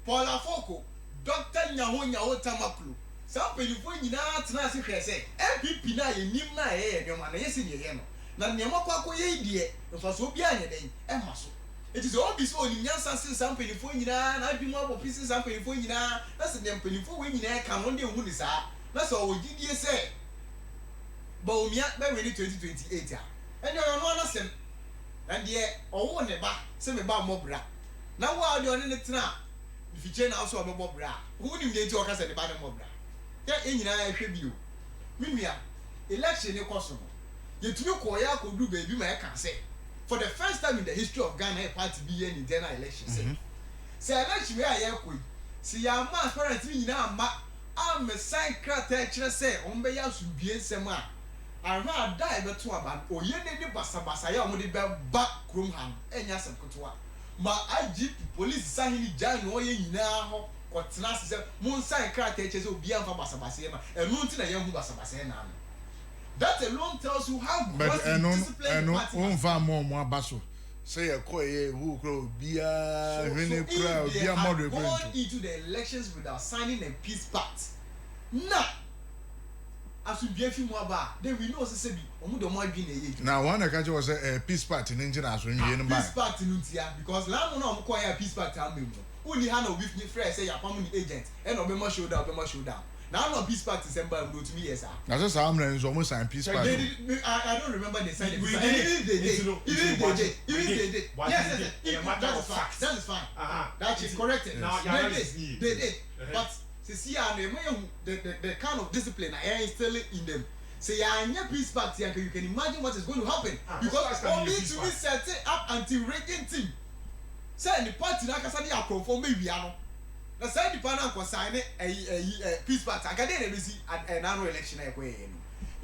Paul Afoko Dr. Nyaho Tamaklu some people nyina tena se hwe se MPP na ye nim na ye ye ma na ye se ne ye no na nyama kwa koye die fa so bi anye den e ma so it is all this on nyansa sin some people nyina na adwum abo pieces some people nyina na se dem people we nyina ka no de hu ni sa na so wo gidie se Bawumia be we 2028 a enyo no na sem na de owo ne ba se me ba mobra na wa de one ne tena fiche na so mobra hu ni mde ti o ka se de ba ne mobra ya enyina ya hwe bio minua election ne koso no yetumi koya akodu baby ma e kan say for the first time in the history of Ghana a party be in internal elections say election we aye koi si ya ma aspirant nyina ama am sign krata kire say on be ya subie nsem a arma dai beto aba oye ne basabasa ya omode be ba krom ham enya sem kotoa ma IGP police sahini jan no ye nyina ho kotena se mun sign krata kire say obi amfa basabasa ya ma enu nti na ye hu basabasa ya na no that alone tells you how gross discipline the party on va mo abaso say e ko ye who kro bia hwene kra bia model going into the elections without signing a peace pact na as we be fi mo aba then we know say bi omu do mo adwi na ye na one ka je was a peace pact ni ngina aso nwie no ba peace pact no ntia because la mo na omu ko ya peace pact am mo uni ha na obi fi frɛ say ya pam ni agent e na obema showdown now no peace pact December go to me yes sir. Na so some names almost sign peace pact. I don't remember the sign. Even they did. Yes. That is fine. That is fine. That is corrected. Now they did. But see the kind of discipline I am still in them. Say I peace pact you can imagine what is going to happen because only to be set up until ranking team. Say the party na kasa dey conform me we are na say the panel ko sign peace pact akade na be si an annual election e ko ye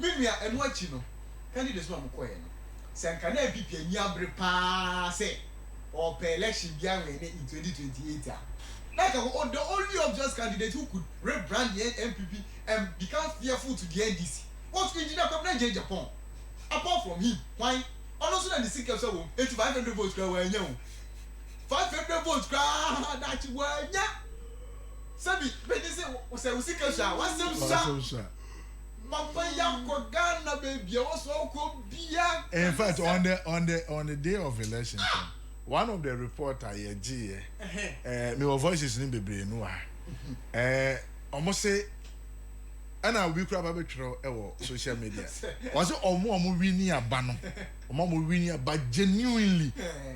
no me nua enu achi no candidates no ko ye no say kan na PPP ani abre pa say or per election bia we in 2028 Like the only obvious candidate who could rebrand the NPP and become fearful to the NDC was Engineer Kwabena Japan. Apart from him, why? Also, the sick of someone, 500 votes, 500 votes, that you were, yeah. Sabi, when they say, what's a sick of shot? What's some shot? Papa Yanko Ghana, baby, also could be. In fact, on the day of election, one of the reporter, me voices in baby, no, almost say, and I will grab a bit of social media. Was it or more winning a banner? Or more winning a but genuinely,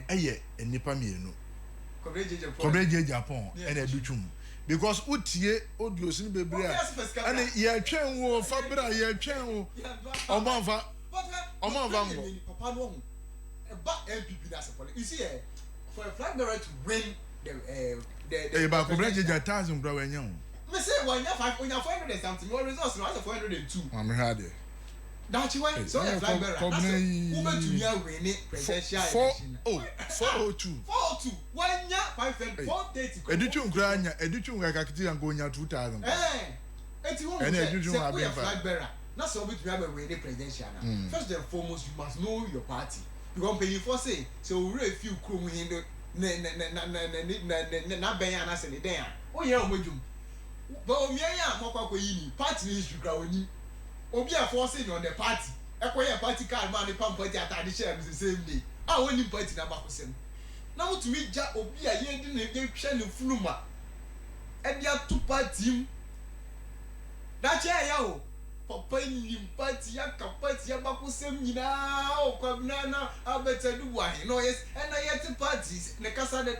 a nipa me no. Coverage Japan and a bitum. Because Utie, audios in baby, and ye train war, Fabra, ye train or Mava, or Mava. Papa, no, but MPP that's a point. You see, for a flag bearer to win the about coverage 1,000 growing young. Me say when you 500 and something, your results now 402. I'm ready. That's why so a flag bearer. Who bet to me win presidential election? 402. 402. When you 500, 430. Edition Grania, edition Rakati and going out 2,000. And edition flag bearer. Not so bit to have a winning presidential. First and foremost, you must know your party. Because pay you for say, so we a few crew in the na benya say there. Oh yeah, omojum. But omiya mokwa koyini party is growing. Obi a forcing on the party. Ekoye party card man the pam party atade share the same day. Ah woni party na bakosem. Na mo tumi ja obi a ye di na ye hwe ne funuma. E dia to party. Da che ya o. Papa ni party ya kapati ya bakosem nyina o kwabna na abetedu wa he. No yes, and na yet parties ne kasa de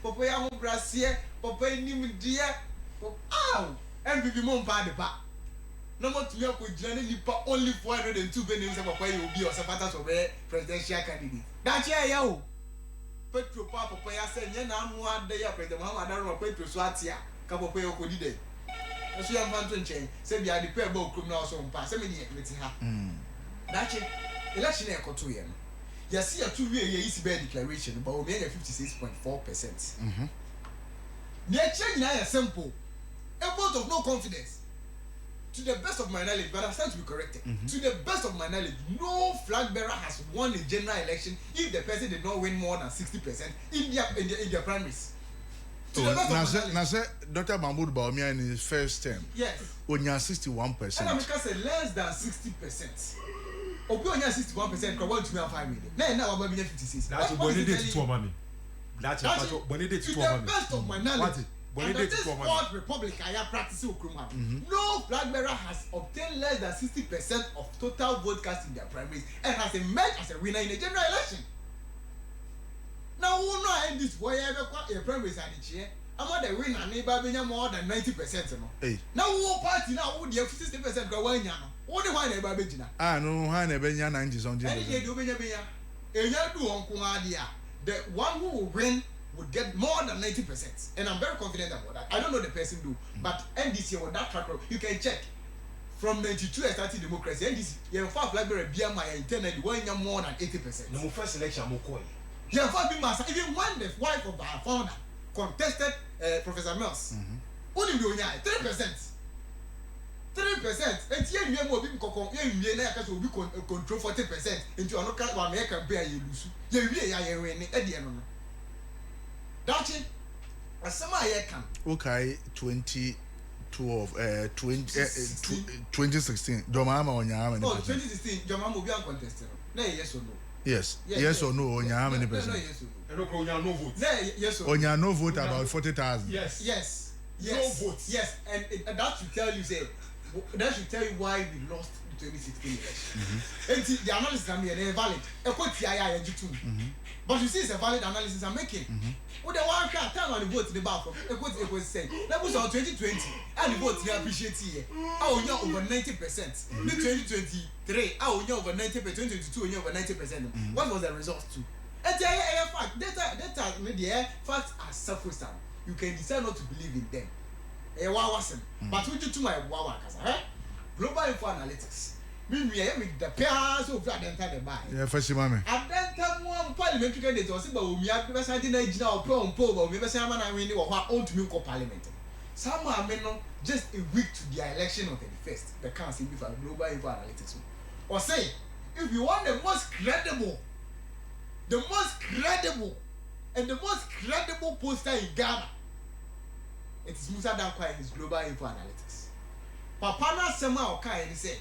papa ya ho brasie, papa ni mdie. Ow! MPP mom pa de pa. No more to me ko jina nipa only 402 benim say papa you be or supporters of presidential candidate. That year ya o. Petro papa ya say nye na anu ade ya president Muhammad Adaru Petro so atia ka papa yo ko di de. Eso ya mfanto nchen say bia de pe ba okrum na so mpa say me de meti ha. That year election e koto ye no. Ya see ya 2 year isi be declaration but o me 56.4%. The change now is simple. A vote of no confidence. To the best of my knowledge, but I stand to be corrected. To the best of my knowledge, no flag bearer has won a general election if the person did not win more than 60% in their primaries. To the best of my knowledge. Now, Dr. Mahmoud Bawumia in his first term. Yes. Onya 61%. And America said less than 60%. Obi onya 61%. Kwa want to me 5 million. Now I'm 56. That's what they did to mommy. That's what they did to mommy. To the best of my knowledge. And this fourth republic I am practicing Okrumah. No flag bearer has obtained less than 60% of total vote cast in their primaries and has emerged as a winner in a general election. Now, who know end this boy ever a primaries at each year? I'm not the winner, neighbor more than 90%. Now, who party now would have 60% go away? What do I never be? Ah, no, I never 90 something. And you do the one who will win would get more than 90%. And I'm very confident about that. I don't know the person do, but NDC with that track record, you can check. From 92 I started democracy, NDC, you have 5 library BMI internally, when you're more than 80%. No first election, I'm okay. You have 5 master, even when the wife of our founder contested Professor Mills, only 3%. 3%. And here you will be control 40% into another American bear you lose. You win at the end. That's it. As some I can. Okay, 2016. Jomama on your Oh, 2016. Jomama will be uncontested. Yes or no? Yes. Yes or no on your how many percent? Yes or no. No vote. Yes or on your no vote about 40,000. Yes. No vote. Yes, and that should tell you that should tell you why we lost the 2016 election. And the analysis are valid. But you see, it's a valid analysis I'm making. What the one can't tell on the vote in the back of it was saying. That was on 2020, and the vote they appreciate here. Oh, you're over 90%. In 2023, oh, you're over 90%. 2022, you're over 90%. What was the result too? And the fact, data, media facts are self-wisdom. You can decide not to believe in them. But we do to my wawa, Global Info Analytics. Me with the pairs of that enter the buy. Yeah, first, mommy. And then tell one parliamentary candidate or say Bawumia be say na gina or pro but we be say man win or on to me ko parliament. Some are just a week to the election on 31st. The council before global info analytics. Or say if you want the most credible and the most credible poster in Ghana, it is Musa Dankwa and his global info analytics. Papana Sema Oka and say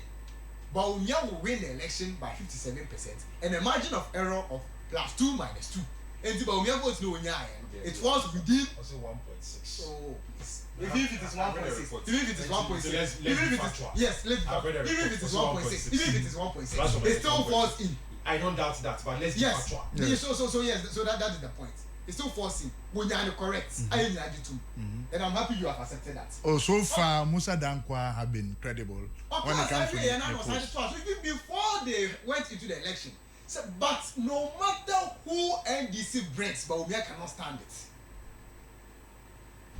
Bawumia will win the election by 57% and a margin of error of +2 -2. And the Bawumia votes no nya. It falls within also 1.6. Oh please. Even if it is 1.6, even if it is 1.6, even if it is yes, even if it is 1.6, even if it is 1.6, it still falls in. I don't doubt that, but let's be factual. Yes. So yes, so that is the point. It still falls in. When you are correct, I am too, and I'm happy you have accepted that. Oh, so far Musa Dankwa have been credible when it comes to the post. So even before they went into the election, so, but no matter who NDC brings, Bawumia cannot stand it.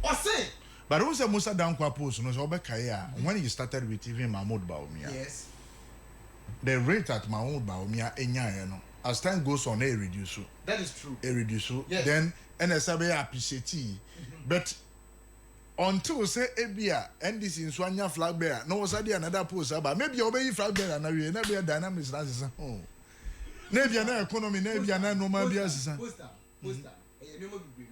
Or say. But who said Musa Dankwa post? No, so when you started with even Mahmoud Bawumia, yes, the rate at Mahmoud Bawumia enya as time goes on, it reduce. That is true. It reduce. Yes. Then NSA appreciate, but until say Ebia NDC in Swanya flag bearer, no was another post about maybe obey flag bearer and we never dynamics as oh. Maybe an economy, maybe an normal poster. You never be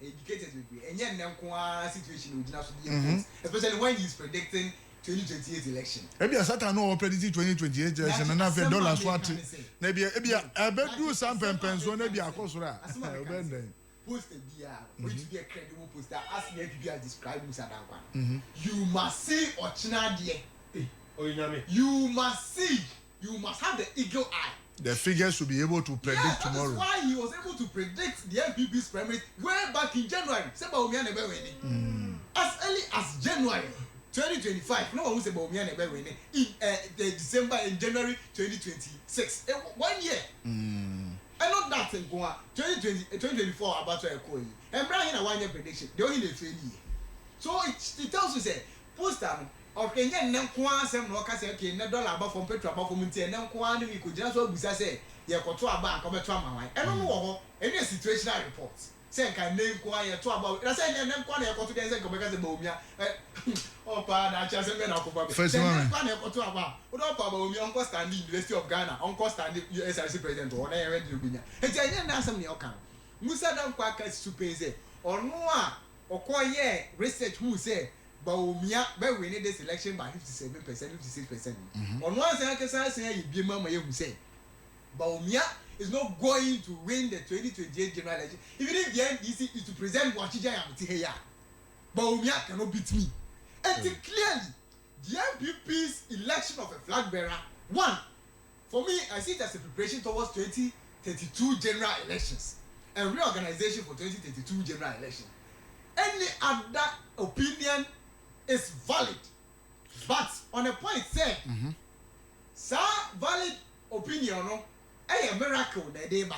educated will be and yet situation will especially when he's predicting 2028 election. Maybe a certain no predicting 2028 election and have $1 what maybe I bet do some pens when maybe a cost poster which be a credible poster as the FBI described Musa Dankwa. You must see Ochina dear. You must have the eagle eye. The figures should be able to predict tomorrow. That's why he was able to predict the NPP's primaries way back in January. Say Bawumia never winning. As early as January 2025. No one will say Bawumia never winning in December in January 2026. 1 year. And not that thing. 2024 about to echo. And Brian a 1 year prediction. They only fail year. So it tells you say post okay, then Nankwan sem no ka say okay, na dollar about from petrol about from ntia Nankwan we could just busa say ye koto aba ka beto amawan. E no no wo any situational report. Say kan Nankwan ye to about. Na say Nankwan ye koto den say ko be ka say Bawumia. Oh pa na cha say me na ko ba. Nankwan ye koto aba. O do pa Bawumia onko stand University of Ghana, onko stand USRC president o na ye ready obinya. Enti enye na asem ne o kan. Musa Dankwa ka super say ono a okoye research who say Bawumia be winning this election by 57%, 56%. On one side, I say you be mama you say Bawumia is not going to win the 2028 general election. Even if the NDC is to present Wachija here, Bawumia cannot beat me. And clearly, the MPP's election of a flag bearer, one, for me, I see it as a preparation towards 2032 general elections and reorganization for 2032 general election. Any other opinion is valid, but on a point say, sir, valid opinion no, a miracle na deba.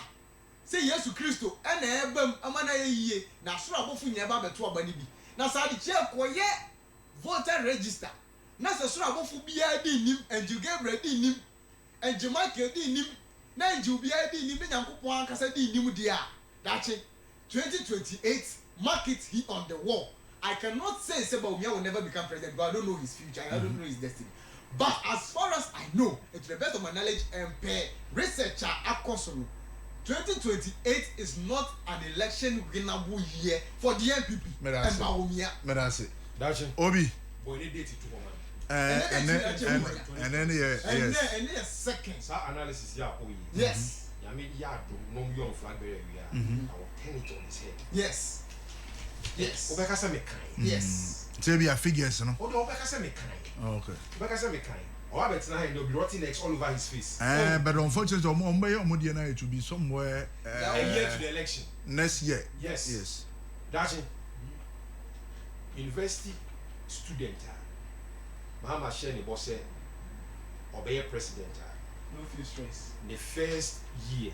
Say yes to Christo, and ebem amana ye na sura bofu nyeba beto abani bi. Na sa di che koye voter register. Na sa sura bofu bia di nim, and you Gabriel di nim, and Jamaica di nim, na you bia di nim nyankopon ankasa di nim dia. Dachi 2028 mark it here on the wall. I cannot say Bawumia will never become president, but I don't know his future. I don't know his destiny. But as far as I know, and to the best of my knowledge and researcher Akosono, 2028 is not an election winnable year for the NPP and Bawumia. Medase. Dachi. Obi. Boy, they date it to woman. And then yes. Second. So analysis, yeah, oh yes. I mean, yeah, no young flag bearer, I will turn it on his head. Yes. Yes. Obekasa me kind. Yes. Say be a figures, no? Obekasa me kind. Okay. Obekasa me kind. Or I bet now he'll be rotting eggs all over his face. But unfortunately, it will be somewhere a year to the election. Next year. Yes. That's it. University student, Mama Shani Bosse, obey president. No fee stress. The first year,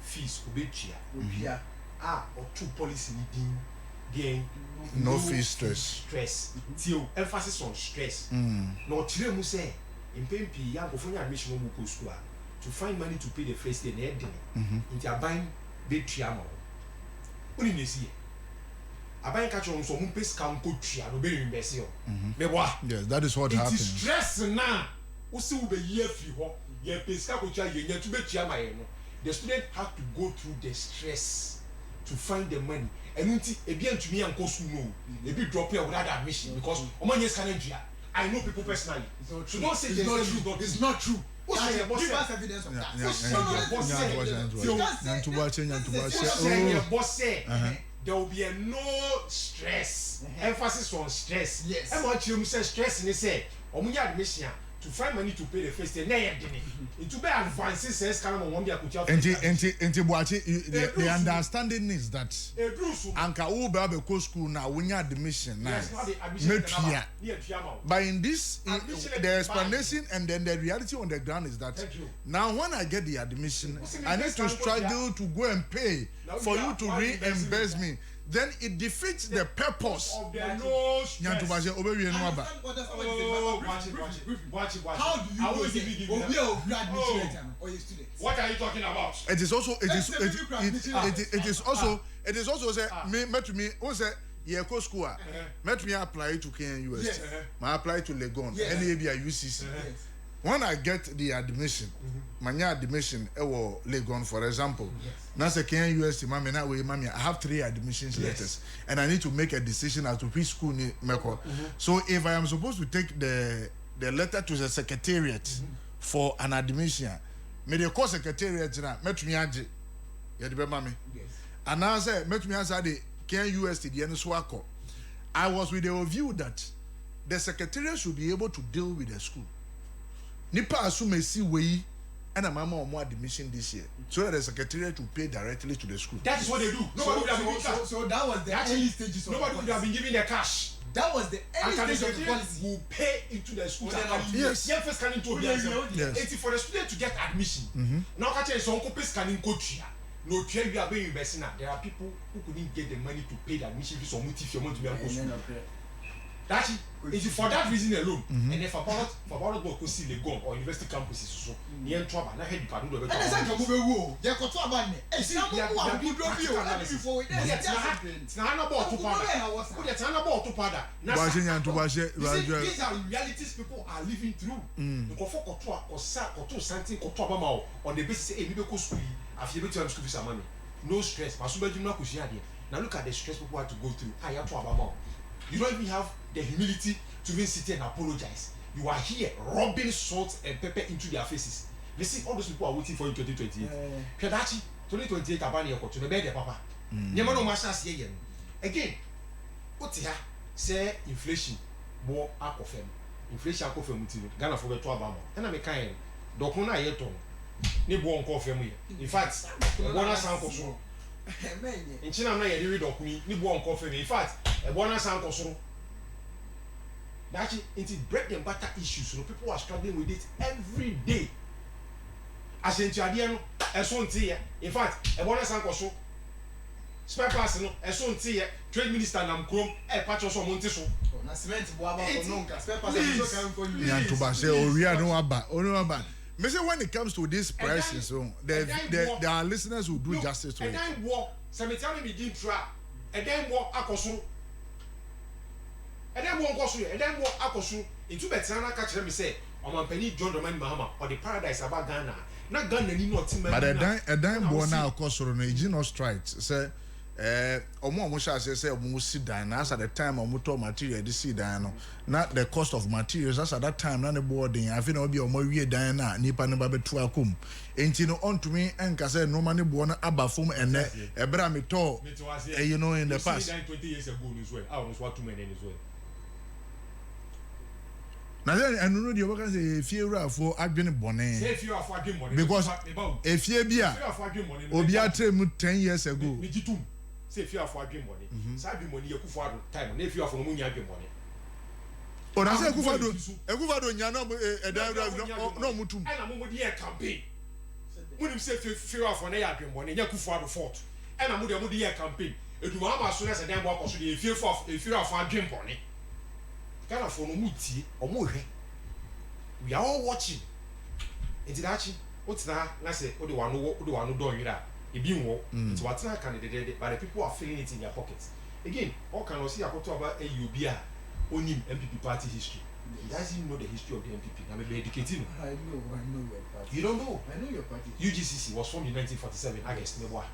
fees ubetia. Or two policy leading. Gain no fee stress. Till emphasis on stress. No chile mu say in pempi ya go for admission mo school. to find money to pay the first year na edin nti aban be tua ma wo oni na sie aban ka cho so mo pay scam ko tua no be invest yo me boa yes that is what happens. It is stress na wo se wo be ye fi ho ye pay scam ko tua ye nya to be tua ma ye no the student have to go through the stress to find the money and unti ebi antumi anko school no ebi drop here without admission because omanye scan ntua I know people personally so don't say it's not true. Give us evidence of that. There will be a no stress, emphasis on stress. Yes. And what you say stress in say, omunya admission to find money to pay the first year. It to be advances says kind of one year could have. The understanding is that Anka Uba be school now when you admission now. But in this the explanation and then the reality on the ground is that now when I get the admission, I need to struggle to go and pay for you to reimburse me. Then it defeats the purpose of the no stress. How do you go or your students? What are you talking about? It is also it is also say me met me who say Yeko school met me apply to KNUST. I apply to Legon NAB UCC. When I get the admission, my admission or Legon for example, now say KNUST mommy I have 3 admissions letters and I need to make a decision as to which school need meko. So if I am supposed to take the letter to the secretariat for an admission, me the course secretariat na met me age ye de be mami. And now say met me answer the KNUST the eno so akọ. I was with the view that the secretariat should be able to deal with the school. Nipa assume see we and a mama or more admission this year. So that the secretariat to pay directly to the school. That is what they do. Nobody would have been so that was the early stages of nobody would have been giving the cash. That was the early stage of the policy. Will pay into the school account. Yes. Yeah, first scanning to yes. It's for the student to get admission. Now catch is on copy scanning coach. No train we are going investing. There are people who couldn't get the money to pay the admission fees or motive your money to be able to. That is for that reason alone. And if for about go see the Legon or university campuses so near trouble na head padu do be talk. And say go wo. Dey ko to aba ne. E si na mo wa good do bi o. Before we dey na na ball to pada. Who dey na ball to pada. Na these are realities people are living through. Nko for koto something koto aba ma on the basis e bi be ko school afie be to school fees money. No stress. Pasu be jumna ko share there. Now look at the stress people have to go through. I have to aba ma. You don't even have the humility to even sit and apologize. You are here rubbing salt and pepper into their faces. You see, all those people are waiting for you 2028. Kedachi, 2028 abani yoko to the bed papa. Nyama no masha see yen. Again, what here? Say inflation more akofem. Inflation akofem mutino. Ghana for beto abamo. And I'm a kind. Dokuna yeton. Ni bo onko fem ye. In fact, bona sanko so. In China na ye read dokuni ni bo onko fem. In fact, bona sanko so. Actually, it's bread and butter issues. So people are struggling with it every day. As in Chadiano, as on tea. In fact, a bonus uncle so spare parts, as on tea, trade minister Nam Chrome, a patch of Monteso. Nascent Boaba for Nonka, spare parts to Bashe or Ria no Aba. Maybe when it comes to this prices, so there are listeners who do justice to it. And then walk, cemetery begin trap, and then walk Akosu. And then one goes and then what Akosu into Betana catch them say, on penny John Roman Mahama or the paradise about Ghana. Not Ghana, you know, but a dime born now, Kosoro, no, no strikes. Say, Omo say, sit down. As at the time, Omuto material, this see down. Not the cost of materials, as at that time, none of boarding. I feel no be more year Diana, Nipan Babe Tuakum. Ain't you know on to me and Cassa no money born abafum and a bramito, you know, in the past. 20 years ago, as well. I was what too many as well. Now then, I know the workers say if you are for admin bonnet. Say if you are for admin money. Because if you be Obia 10 years ago. Say if you are for admin money. Say admin money you for time. If you are for money admin money. Oh, na say Ekufado nyana no mutum. And I'm going to campaign. When you say if you are for na admin money, you Ekufado fort. And I'm going to campaign. It will am as soon as a damn work or so if you are for admin money. For no muti or more. We are all watching. It's actually what's na say what the one do you that it be more it's what's not candidate but the people are feeling it in their pockets again all can see about AUB only MPP party history. He doesn't know the history of the MPP. I'm maybe educating. I know your party. You don't know? I know your party. UGCC was formed in 1947, August Neboa.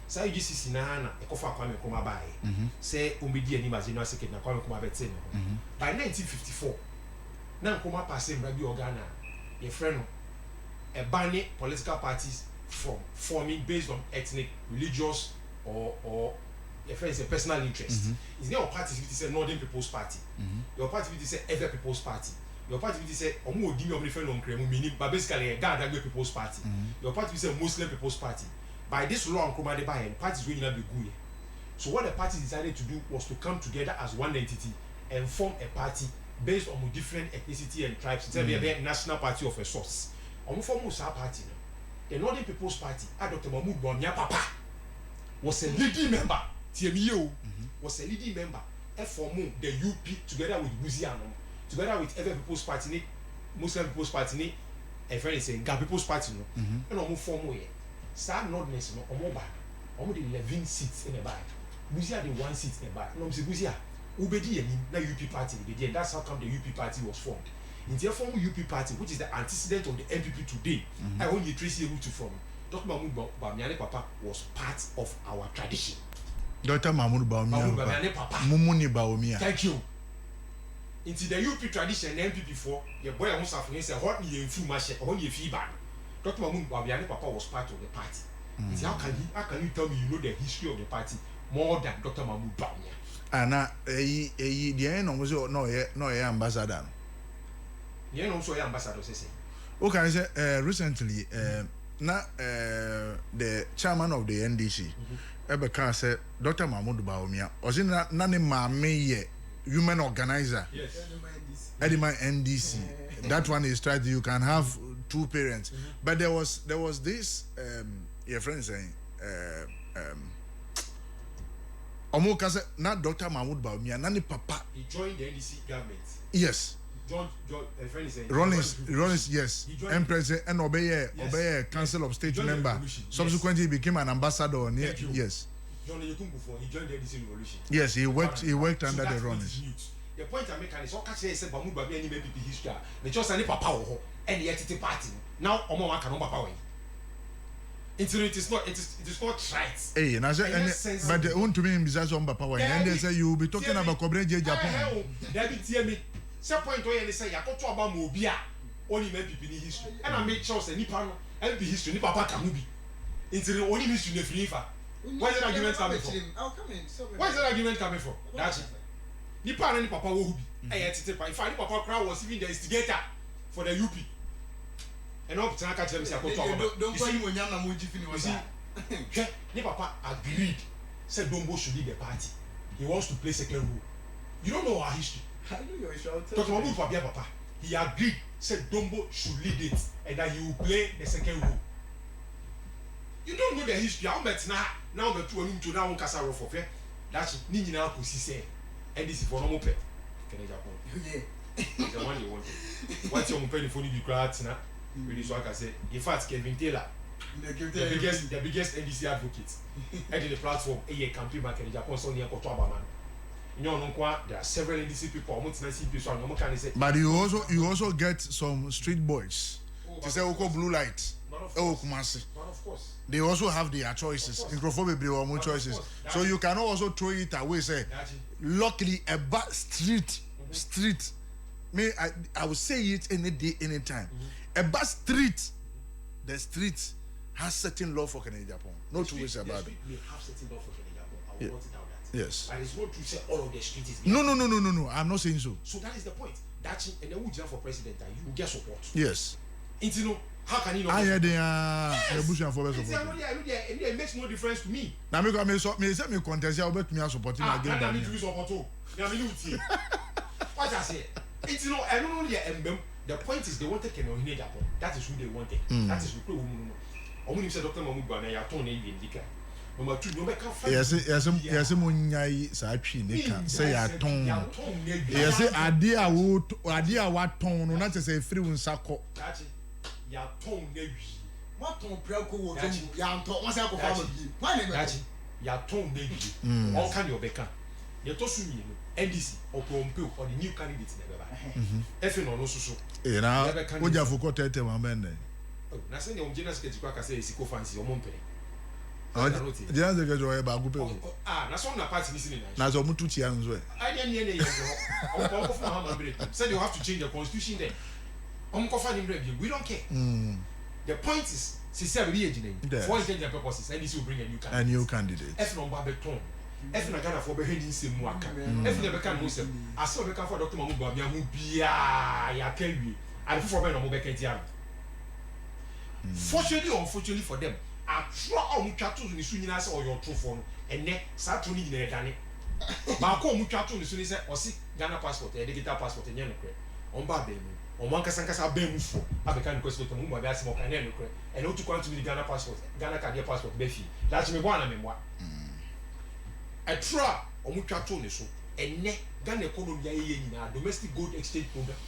So UGCC na ekofa Kwame Nkrumah bae. Say umidi ani ma general secretary na Kwame Nkrumah bete no. By 1954, na Nkrumah pass him Rabi Ogana. Your friend a banning political parties from forming based on ethnic, religious or your friend is a personal interest. Is there a party which is a Northern People's Party? Your party which is a Ever People's Party. Your party which is a Omo Dimi of different on Kremu meaning, but basically a Gadaga People's Party. Your party which is a Muslim People's Party. By this law, Nkrumah de Baye, parties will not be good. So what the party decided to do was to come together as one entity and form a party based on different ethnicity and tribes. It's a national party of a source. On form of party, the Northern People's Party, Dr. Mahmoud Bawumia Papa, was a leading member. TMU was a leading member. FOMO, the UP, together with Buziano, together with Ever People's Party, Muslim People's Party, a friend is saying Ga People's Party, and almost FOMO. Star Nordness, no, Omoba, almost 11 seats in a bag. Buzia the 1 seat in a bag. No, Buzia, Ubedi, na UP Party, and that's how come the UP Party was formed. In the former UP Party, which is the antecedent of the MPP today, I want you to trace it from Dr. Mahmoud Bawumia Papa was part of our tradition. Dr. Mahmoud Bawumia Papa. Mumuni Bawumia. Thank you. Into the UP tradition and MPP for your boy almost have to say what you in Fumashe or your feedback. Dr. Mahmoud Bawumia Papa was part of the party. How can you tell me you know the history of the party more than Dr. Mahmoud Bawumia? Ana the end was no ambassador. Yeah, also ambassador say. Okay, I say recently the chairman of the NDC Ebeka said Dr. Mahmoud Bawumia was in nane mame human organizer. Yes. Edima NDC. That one is tried. You can have two parents, but there was this your friend saying Omoka said not Dr. Mahmoud Bawumia nane papa. He joined the NDC government. Yes. John, a friend is saying. Rollins, yes. And president and obey Council of State member. Subsequently, he became an ambassador. Yes. John Yekungu, he joined the NDC revolution. Yes, he worked under the Rollins. The point I make is all catching said Mahmoud Bawumia any MPP history. The just any papa and the entity party. Now, Omo can papa way. It is not right. Hey, and I said, but they want to be in business on papa way. And they say you will be talking about Kobreje Japan. That be me. Some point where they say, I talk about Mobia, only MPP history. And I make sure say Nippon MP history, Nipa Paka Mubi. Into the only history in the Filifa. Where is that argument coming from? Where is that argument coming from? That's it. Nippon and Papa Wobi. I find Papa Crow was even the instigator for the UP. And up to Naka James, I talk about. Don't call you when Yana Muji was it? Papa agreed, said Dombo should lead the party. He wants to play second role. You don't know our history. Dr. Mahmoud Bawumia Papa, he agreed, said Dombo should lead it and that he will play the second role. You don't know the history. How much now the two to now Kasa Rofofe? That's Nina Pussy say, and this is for no more pet. Can I Japan? The one you want. What's your penny for you crowds now? Really, so I can say, in fact, Kevin Taylor, the biggest NDC advocate, and the platform, a campaign back in Japan, so near Kotoba man. There are several NDC people. But you also get some street boys. To say Oko Blue Light. Oh, Kumasi. Of course. They also have their choices. Microphone or more choices. So you can also throw it away. Say, luckily, a bad street. I will say it any day, anytime. A bad street. The street has certain law for Canada Japan. No two ways about it. We have certain law for Canada Japan. I will not it down. Yes. But it's not to say all of the street is. No. I'm not saying so. So that is the point. That's and then we jump for president that you will get support. Yes. Into how can you know? I hear the bush and for support. It makes no difference to me. Now me say me contest ya bet me support me again. I need to support you. Now me know what I say. It's I don't know the point is they wanted Kenohine Japan. That is who they wanted. That is who Omunim said Dr. Mahmoud Bawumia ya ton e indika. Number 2, no make yes mo nyai sa atwi ne ka say ya ton yes ade a wa ton no na say free un sako ya ton na wi what on preko wo ya nto won say ko fa bi why na dachi ya ton dey bi all kind of beka ye to su mi no NDC or Pompeo or the new candidate na beba efe no so na oja foko tete wa men oh na say the general secretary kwa ka say esiko fancy o mo mpere general secretary ba go pe na so na party ni sini na so mutu tia nzo e I dey near ye go o for Muhammad Break said you have to change the constitution there ko fa ni break we don't care the point is since we be ejina for intelligent purposes NDC will bring a new candidate if no ba beton if na Ghana for be heading nsem mu aka if na be kan mo sem aso be kan for Dr. Mahmoud Bawumia hu bia ya kawi and for be no mo be kan dia fortunately or unfortunately for them I try on twa to ni su nyina say oyo to for no ene sa to ni nyina dane ba ko mu twa to ni su ni say osi Ghana passport e digital passport enye no kre on ba be mu on man kasa be mu fo abeka ni question to mu ba be asimo kan ne no kre ene o to kwant me Ghana passport Ghana card passport be fi that me bo na me mo a try on twa to ni so ene Ghana economy aye nyina domestic gold exchange program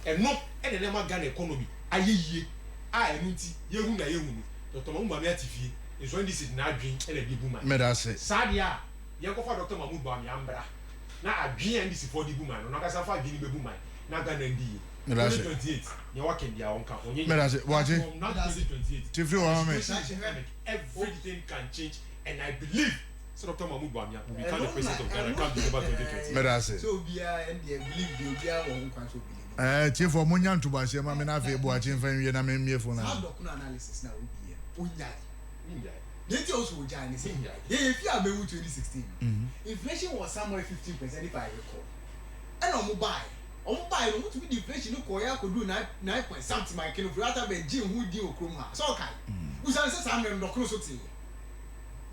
eno ene na ma Ghana economy aye yie a enu nti yehu na yehu ni Dr. Mahmoud Bawumia TV is when this is na adwin e na di bu man me da say sadia ye ko fa Dr. Mahmoud Bawumia ambra na adwin NDC for di bu man no kasa fa adwin be bu man na Ghana ndi 2028 ye wa ken dia on kan onye me da say waje 2028 tifri wa me everything can change and I believe so Dr. Mahmoud Bawumia will become the president of Ghana come December 2020 me da say so bia and they believe they bia won kwan so believe chief for munya ntuba se ma me na fe bo a chief fan wie na me mie fo na how docuno analysis na obi onyai they also onyai ni say if you are be 2016 inflation was somewhere 15% if I recall and on buy no to be the inflation no koya ko do 9 point something my kilo for after be gin hu di okrom ha so kai usan say sam no docuno so ti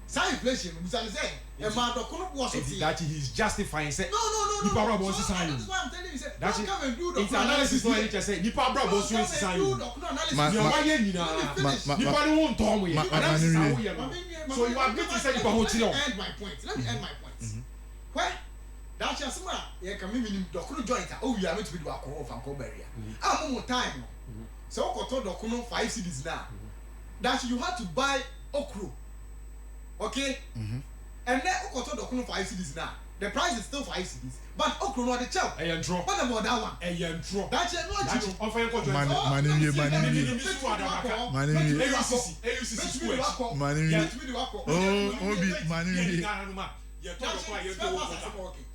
say inflation usan say e ma docuno bo so ti that he is justifying say no you power bo so say that's why I'm telling you say that don't come and do the analysis no any say you power bo so say you ma ye nyina you power won tom ye analysis how ye so you are going to say you go hold end my point let me end my point where that just ma ye can me docuno joint oh you are meant to be do akọ of anko barrier am mo time so okoto docuno 5 cedis now that you have to buy okro okay and then okoto docuno 5 cedis now the price is still 5 cedis but okro no the chow what about that one that you no that on fire control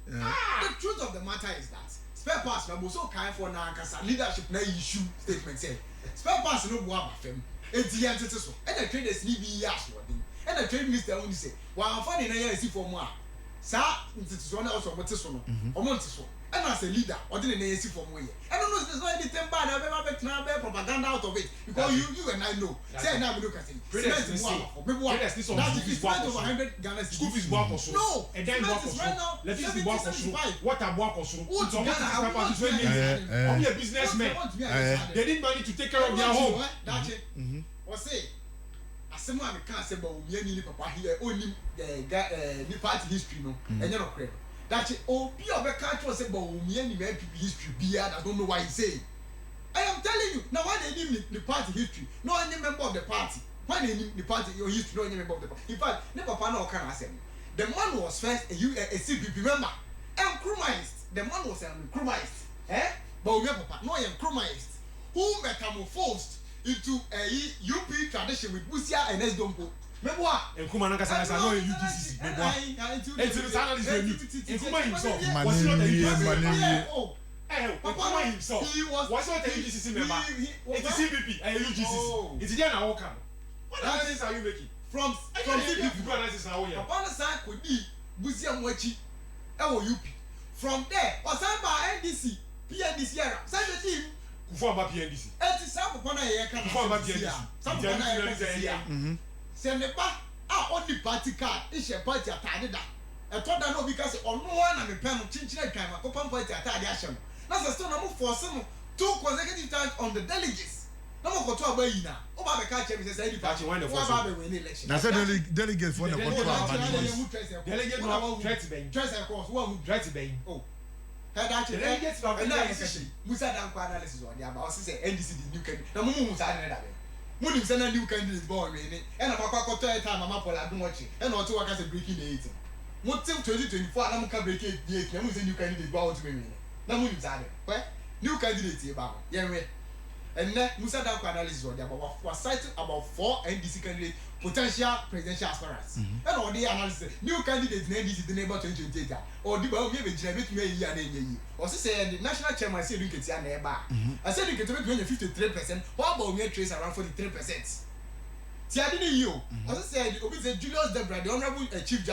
the truth of the matter is that spare parts na so kind for na kasa leadership na issue statement say spare parts no bo abafem enti yentete so and the traders ni bi yaso odin and the trade minister won say wa amfani na ya si for mu a sa ntete so na so bote so no omo ntete so and as a leader odin na ya si for mu ye and no there's no anything bad about be na be propaganda out of it because you and I know say na me look at it traders ni say traders ni so over 100 Ghana school fees bo akoso no and then bo akoso let us bo akoso what are bo akoso so what is papa to be a businessman they need money to take care of their home that's it or say asemo am kan say ba omi ani ni papa here onim ni party history no enye no kre that obi obeka tro say ba omi ani ma history bia I don't know why he say I am telling you now why they need the party history no any member of the party why they need the party your history no any member of the party in fact ne papa na o kan asem the man was first a CPP member and Nkrumahist the man was Nkrumahist but omi papa no Nkrumahist who metamorphosed into a UP tradition with Busia and Esdompo. Meboa Nkrumah na kasa no UDCC meboa enti sana is new Nkrumah himself was not a Papa himself was not a UDCC member it is CPP and UDCC it is there na welcome what analysis are you making from CPP analysis na here Papa na sa ko di Busia mo achi e wo UP from there osan ba NDC PNDC era say the team Kufu aba PNDC eti sa papa na ye kan Kufu aba PNDC sa papa na ye se me ba a only party card is your party atade da e to da no bi ka se ono na me pen chinchina twan ma papa party atade a hye na se still na mo force no 2 consecutive times on the delegates na mo ko to aba yi na o ba be ka che me se say party when the force ba be win election na say delegates for the control delegate no threat ben course one threat ben oh that delegates ba analysis Musa dan kwa analysis o dia ba o say NDC the new candidate na mo Musa na da be Munim send a new candidate born in it, and a papa time Mama Pola don't watch it, and also work as a breaking the 18. What till 2024, I'm going to break it, the new candidate born to me. Now, Munim Zade, where new candidate here, Baba, yeah, and then Musa Dako analysis was cited about 4 NDC candidates potential presidential aspirants. And all the analysis, new candidates in NDC the neighbor 2028, or the Bow Gave a Jabit May, or say the national chairman said you can see a neighbor. I said you can make 53%, what about me trace around 43%? See, I didn't you. As I said, obviously, Julius Debra, the honorable chief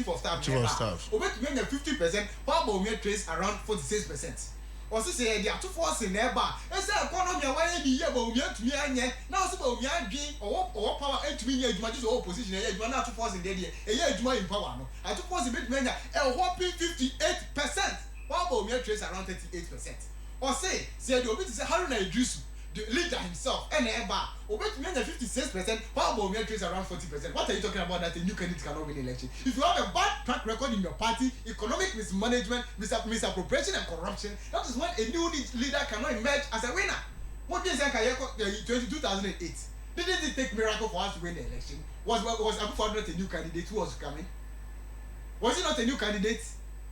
of staff, Chief of staff. Obey 50%, what about me trace around 46%? Ɔsi sɛ yɛde ato force na ɛba ɛsɛ economy a wɔyɛ di yɛ bɔ omi atumi anyɛ na ɔsi bɔ omi adwi ɔwɔ power atumi nyɛ adwuma gye sɛ ɔwɔ position ɛyɛ adwuma na ato force deɛ ɛyɛ adwuma in power no ato force betumi anya ɛwɔ 58% wɔn bɔ omi atrace around 38%. Ɔsi sɛ yɛde obi ti sɛ Haruna Idrisu the leader himself ɛna ɛba obetumi anya 56% wɔn bɔ omi atrace around 40%. What are you talking about that a new candidate cannot win election? If you have a bad track record in your party, economic mismanagement, misappropriation and corruption, that is when a new leader cannot emerge as a winner. What do you say? 2008. Didn't it take miracle for us to win the election? Was Akufo-Addo not a new candidate who was coming? Was he not a new candidate?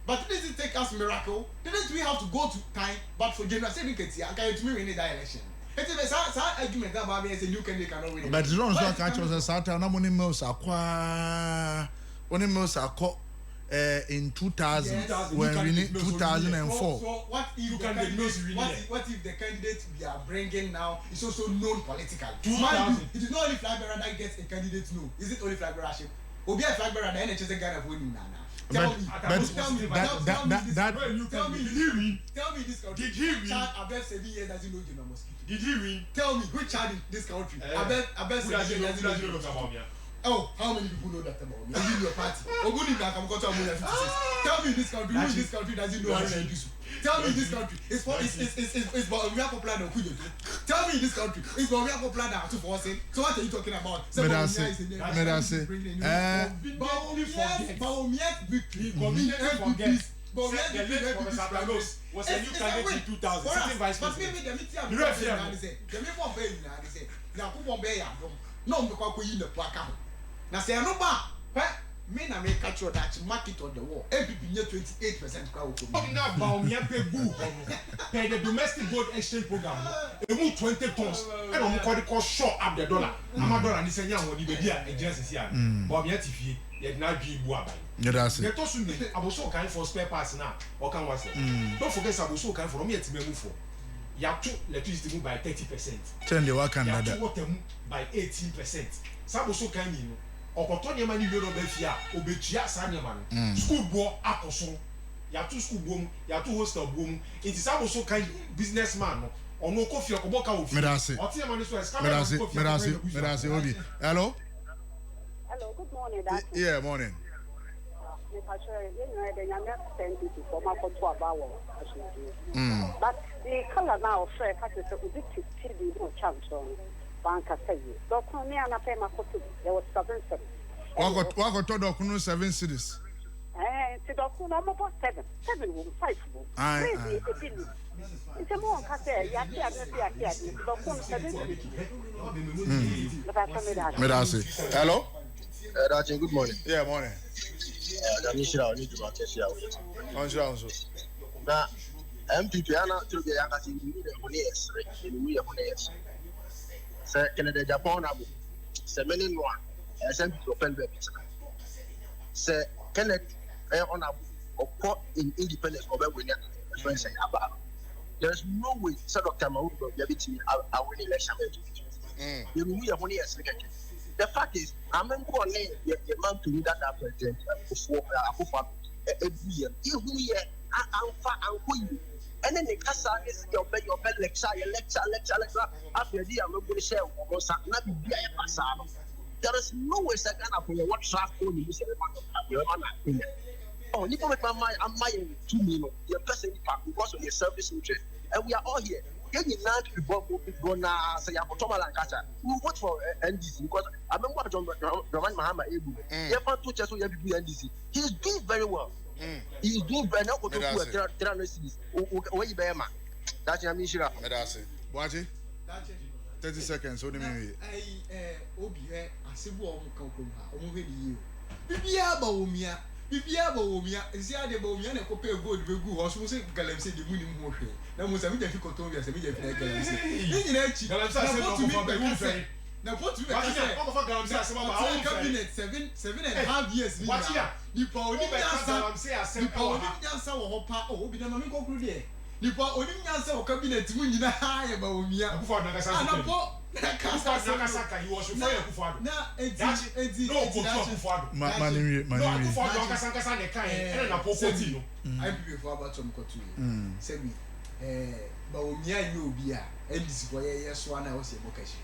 But didn't it take us miracle? Didn't we have to go to time? But for General Secretary, I can't win that election. It's a argument about me as a new candidate cannot win. But it's not so catch us a Saturday. No money mills acquire. Money mills are caught in 2000 when we need 2004. So what if you what if the candidate we are bringing now is also known politically? 2000. It is not only flag bearer that gets a candidate known. Is it only flag bearership? Obi a flag bearer the NHS Ghana for him nana. Tell me this country. Did he win? Chad above 7 years doesn't know the mosquito. Did he win? Tell me which child in this country above 7 years doesn't know the mosquito. Oh, how many people know that about me? In your party. Oguni Black, I'm going to 56. Tell me this country, who in this country doesn't know how to do so? Tell me this country, it's about we are popular than Kujo. Tell me this country, it's about we are popular than to force it. So what are you talking about? Baumiat victory. Was a new candidate in 2000. Sitting vice president. No, because we in the placard. Now say no ba, me na me catch your that market on the wall. MPP near 28% crowd. Now Baumia pay boo. Pay the domestic gold exchange program. It move 20 tons. And I'm called short up the dollar. I'm a dollar and this young one, you be a just here. Baumia TV, yet now be boabai. That's it. I was so kind for spare parts now. Or can was it? Don't forget, I was so kind for me to move for. You have to electricity move by 30%. Turn the work and that. Water by 18%. Some also kind of Okotonia money you know Befia, Obetia Sanyaman, school board Akoson, Yatu school boom, Yatu hostel boom. It is also kind businessman or no coffee or Koboka. Medasi, Obi. Hello? Hello, good morning. Yeah, morning. But the color now, Fred, has a bit TV no chance on Banka say. Doctor Niana Pema Kotu, there was 7 cities. Wako to Dokunu 7 cities. To Dokuna about 7 room, 5 room. It's a more cafe, Yaki, Dokun 7 cities. Medasi. Hello? Good morning. Yeah, morning. I need to watch this. Now, MPP are not to the Yakati in the years. Sir, Canada, Japan, Semenin one, SMP open web. Sir, Kenneth, on a port in independence of a winner. There's no way, Sir Dr. Mahmoud will be able to win election. You know, we are the fact is, I'm going to man to that president before every year. And then the Casa is your lecture. After the I'm going to share not be a passado. There is no way second up for what draft only you say. Oh, you make my mind, I'm my 2 million. You're pressing because of your service interest. And we are all here. We vote for NDC because I remember John Mahama Ebu. NDC. He's doing very well. He's doing very well. That's what I mean. Medasi. Waji? 30 seconds. What do you mean? Obi, I say, well, come from her, only you. Bibia Baumia, Bibia Baumia, is the idea Baumia and a copy of good, or so say, Galam said the winning motion. Now, was a bit difficult to be as a media Galam said. Now, what you cabinet 7.5 years. What you only answer or Hopa or be done concluded. You only answer or cabinet when you high about me. Before Nagasaka, he was referred now. It's I before about some cotton. Say me, Baumia, you be a and this is why yes, one I was a vocation.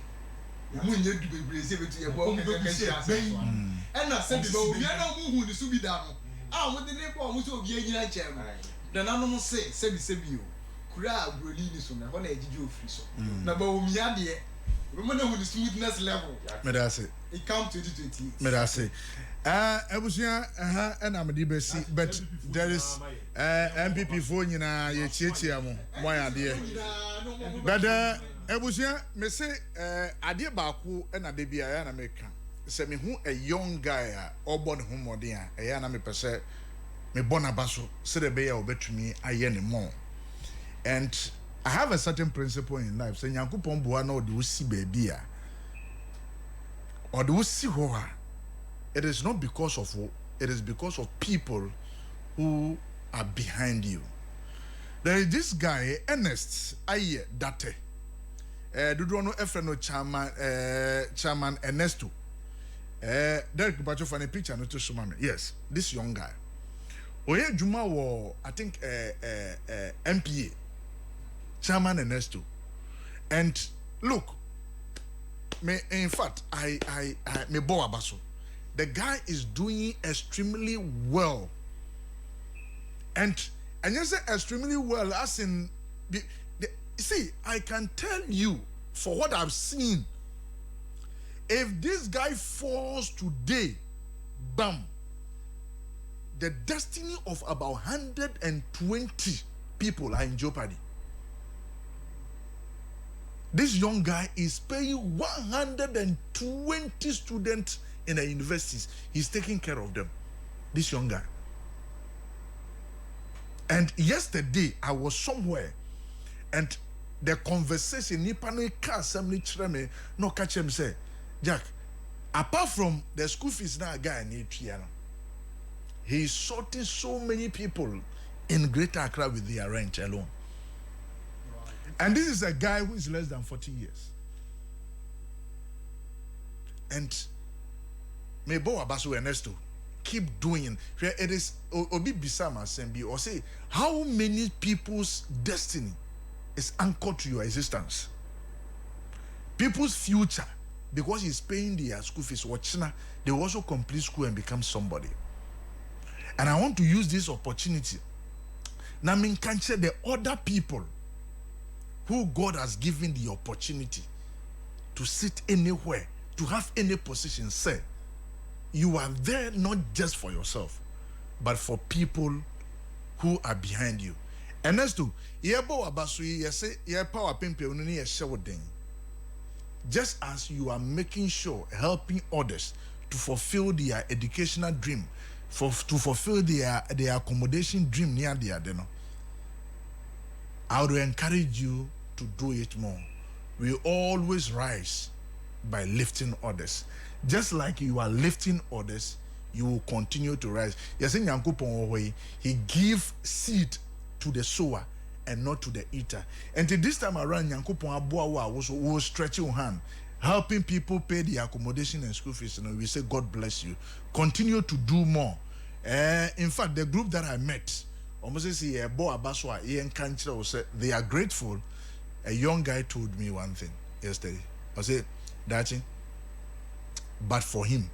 Mun you be brave to your body and I said, "Oh, you know who is to be done." Ah, what the name of who be a chairman. The animal say, Sebi, Kura, Brolini, so now did you free so? Now, Baumia, dear, remember with the smoothness level. Medase, it comes 2020. Medase. I was here, and I'm a DBC, but there is MPP phone, you know, your chichiamo. Why are dear? But Ebusia, me say, Adia Baku and Adebia and America. Say me who a young guy or born home or dear, a yana me per se, me bonabaso, said a bear or bet to me, I any more. And I have a certain principle in life, saying Yankupon Buano do see baby, or do see hoa. It is not because of who, it is because of people who are behind you. There is this guy, Ernest Aye Date. Dudu no FNO chairman Ernesto. Derek Bacho for a picture no to sumame. Yes, this young guy. Oye Juma wo I think MPA chairman Ernesto. And look, me in fact I me bo abaso. The guy is doing extremely well. And you say extremely well as in see, I can tell you for what I've seen. If this guy falls today, bam, the destiny of about 120 people are in jeopardy. This young guy is paying 120 students in the universities. He's taking care of them. This young guy. And yesterday, I was somewhere, and the conversation, Nipano assembly treme, no catch him say, Jack, apart from the school fees now, guy need piano. He is sorting so many people in Greater Accra with their rent alone. And this is a guy who is less than 40 years. And Mebo Abasu Ernesto, keep doing. It is Obi Bisama Sembi or say how many people's destiny is anchored to your existence. People's future, because he's paying their school fees, they will also complete school and become somebody. And I want to use this opportunity. Now, I can share the other people who God has given the opportunity to sit anywhere, to have any position. Say, you are there not just for yourself, but for people who are behind you. And that's too. Just as you are making sure helping others to fulfill their educational dream, to fulfill their accommodation dream near the adeno, I would encourage you to do it more. We always rise by lifting others. Just like you are lifting others, you will continue to rise. Yes, in Yankupon, he give seed to the sower and not to the eater. And this time around, Yankupon Abuawa was stretching your hand, helping people pay the accommodation and school fees. And we say, God bless you. Continue to do more. In fact, the group that I met, they are grateful. A young guy told me one thing yesterday. I said, Dachi, but for him,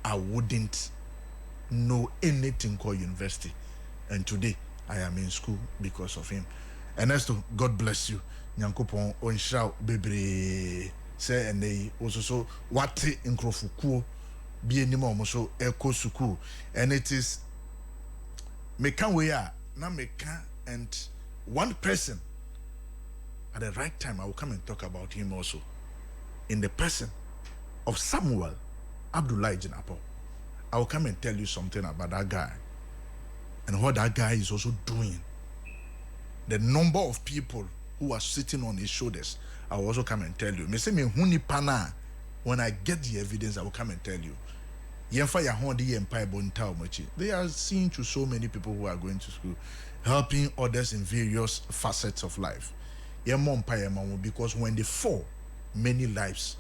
I wouldn't know anything called university. And today, I am in school because of him. Ernesto, God bless you. Nyankopon onshao bebre say and they also so what in Krofuku be anymore so echo suku. And it is mekan we are na mekan and one person at the right time, I will come and talk about him also. In the person of Samuel Abdullah Jinapo, I will come and tell you something about that guy and what that guy is also doing. The number of people who are sitting on his shoulders, I will also come and tell you. When I get the evidence, I will come and tell you. They are seeing to so many people who are going to school, helping others in various facets of life. Because when they fall, many lives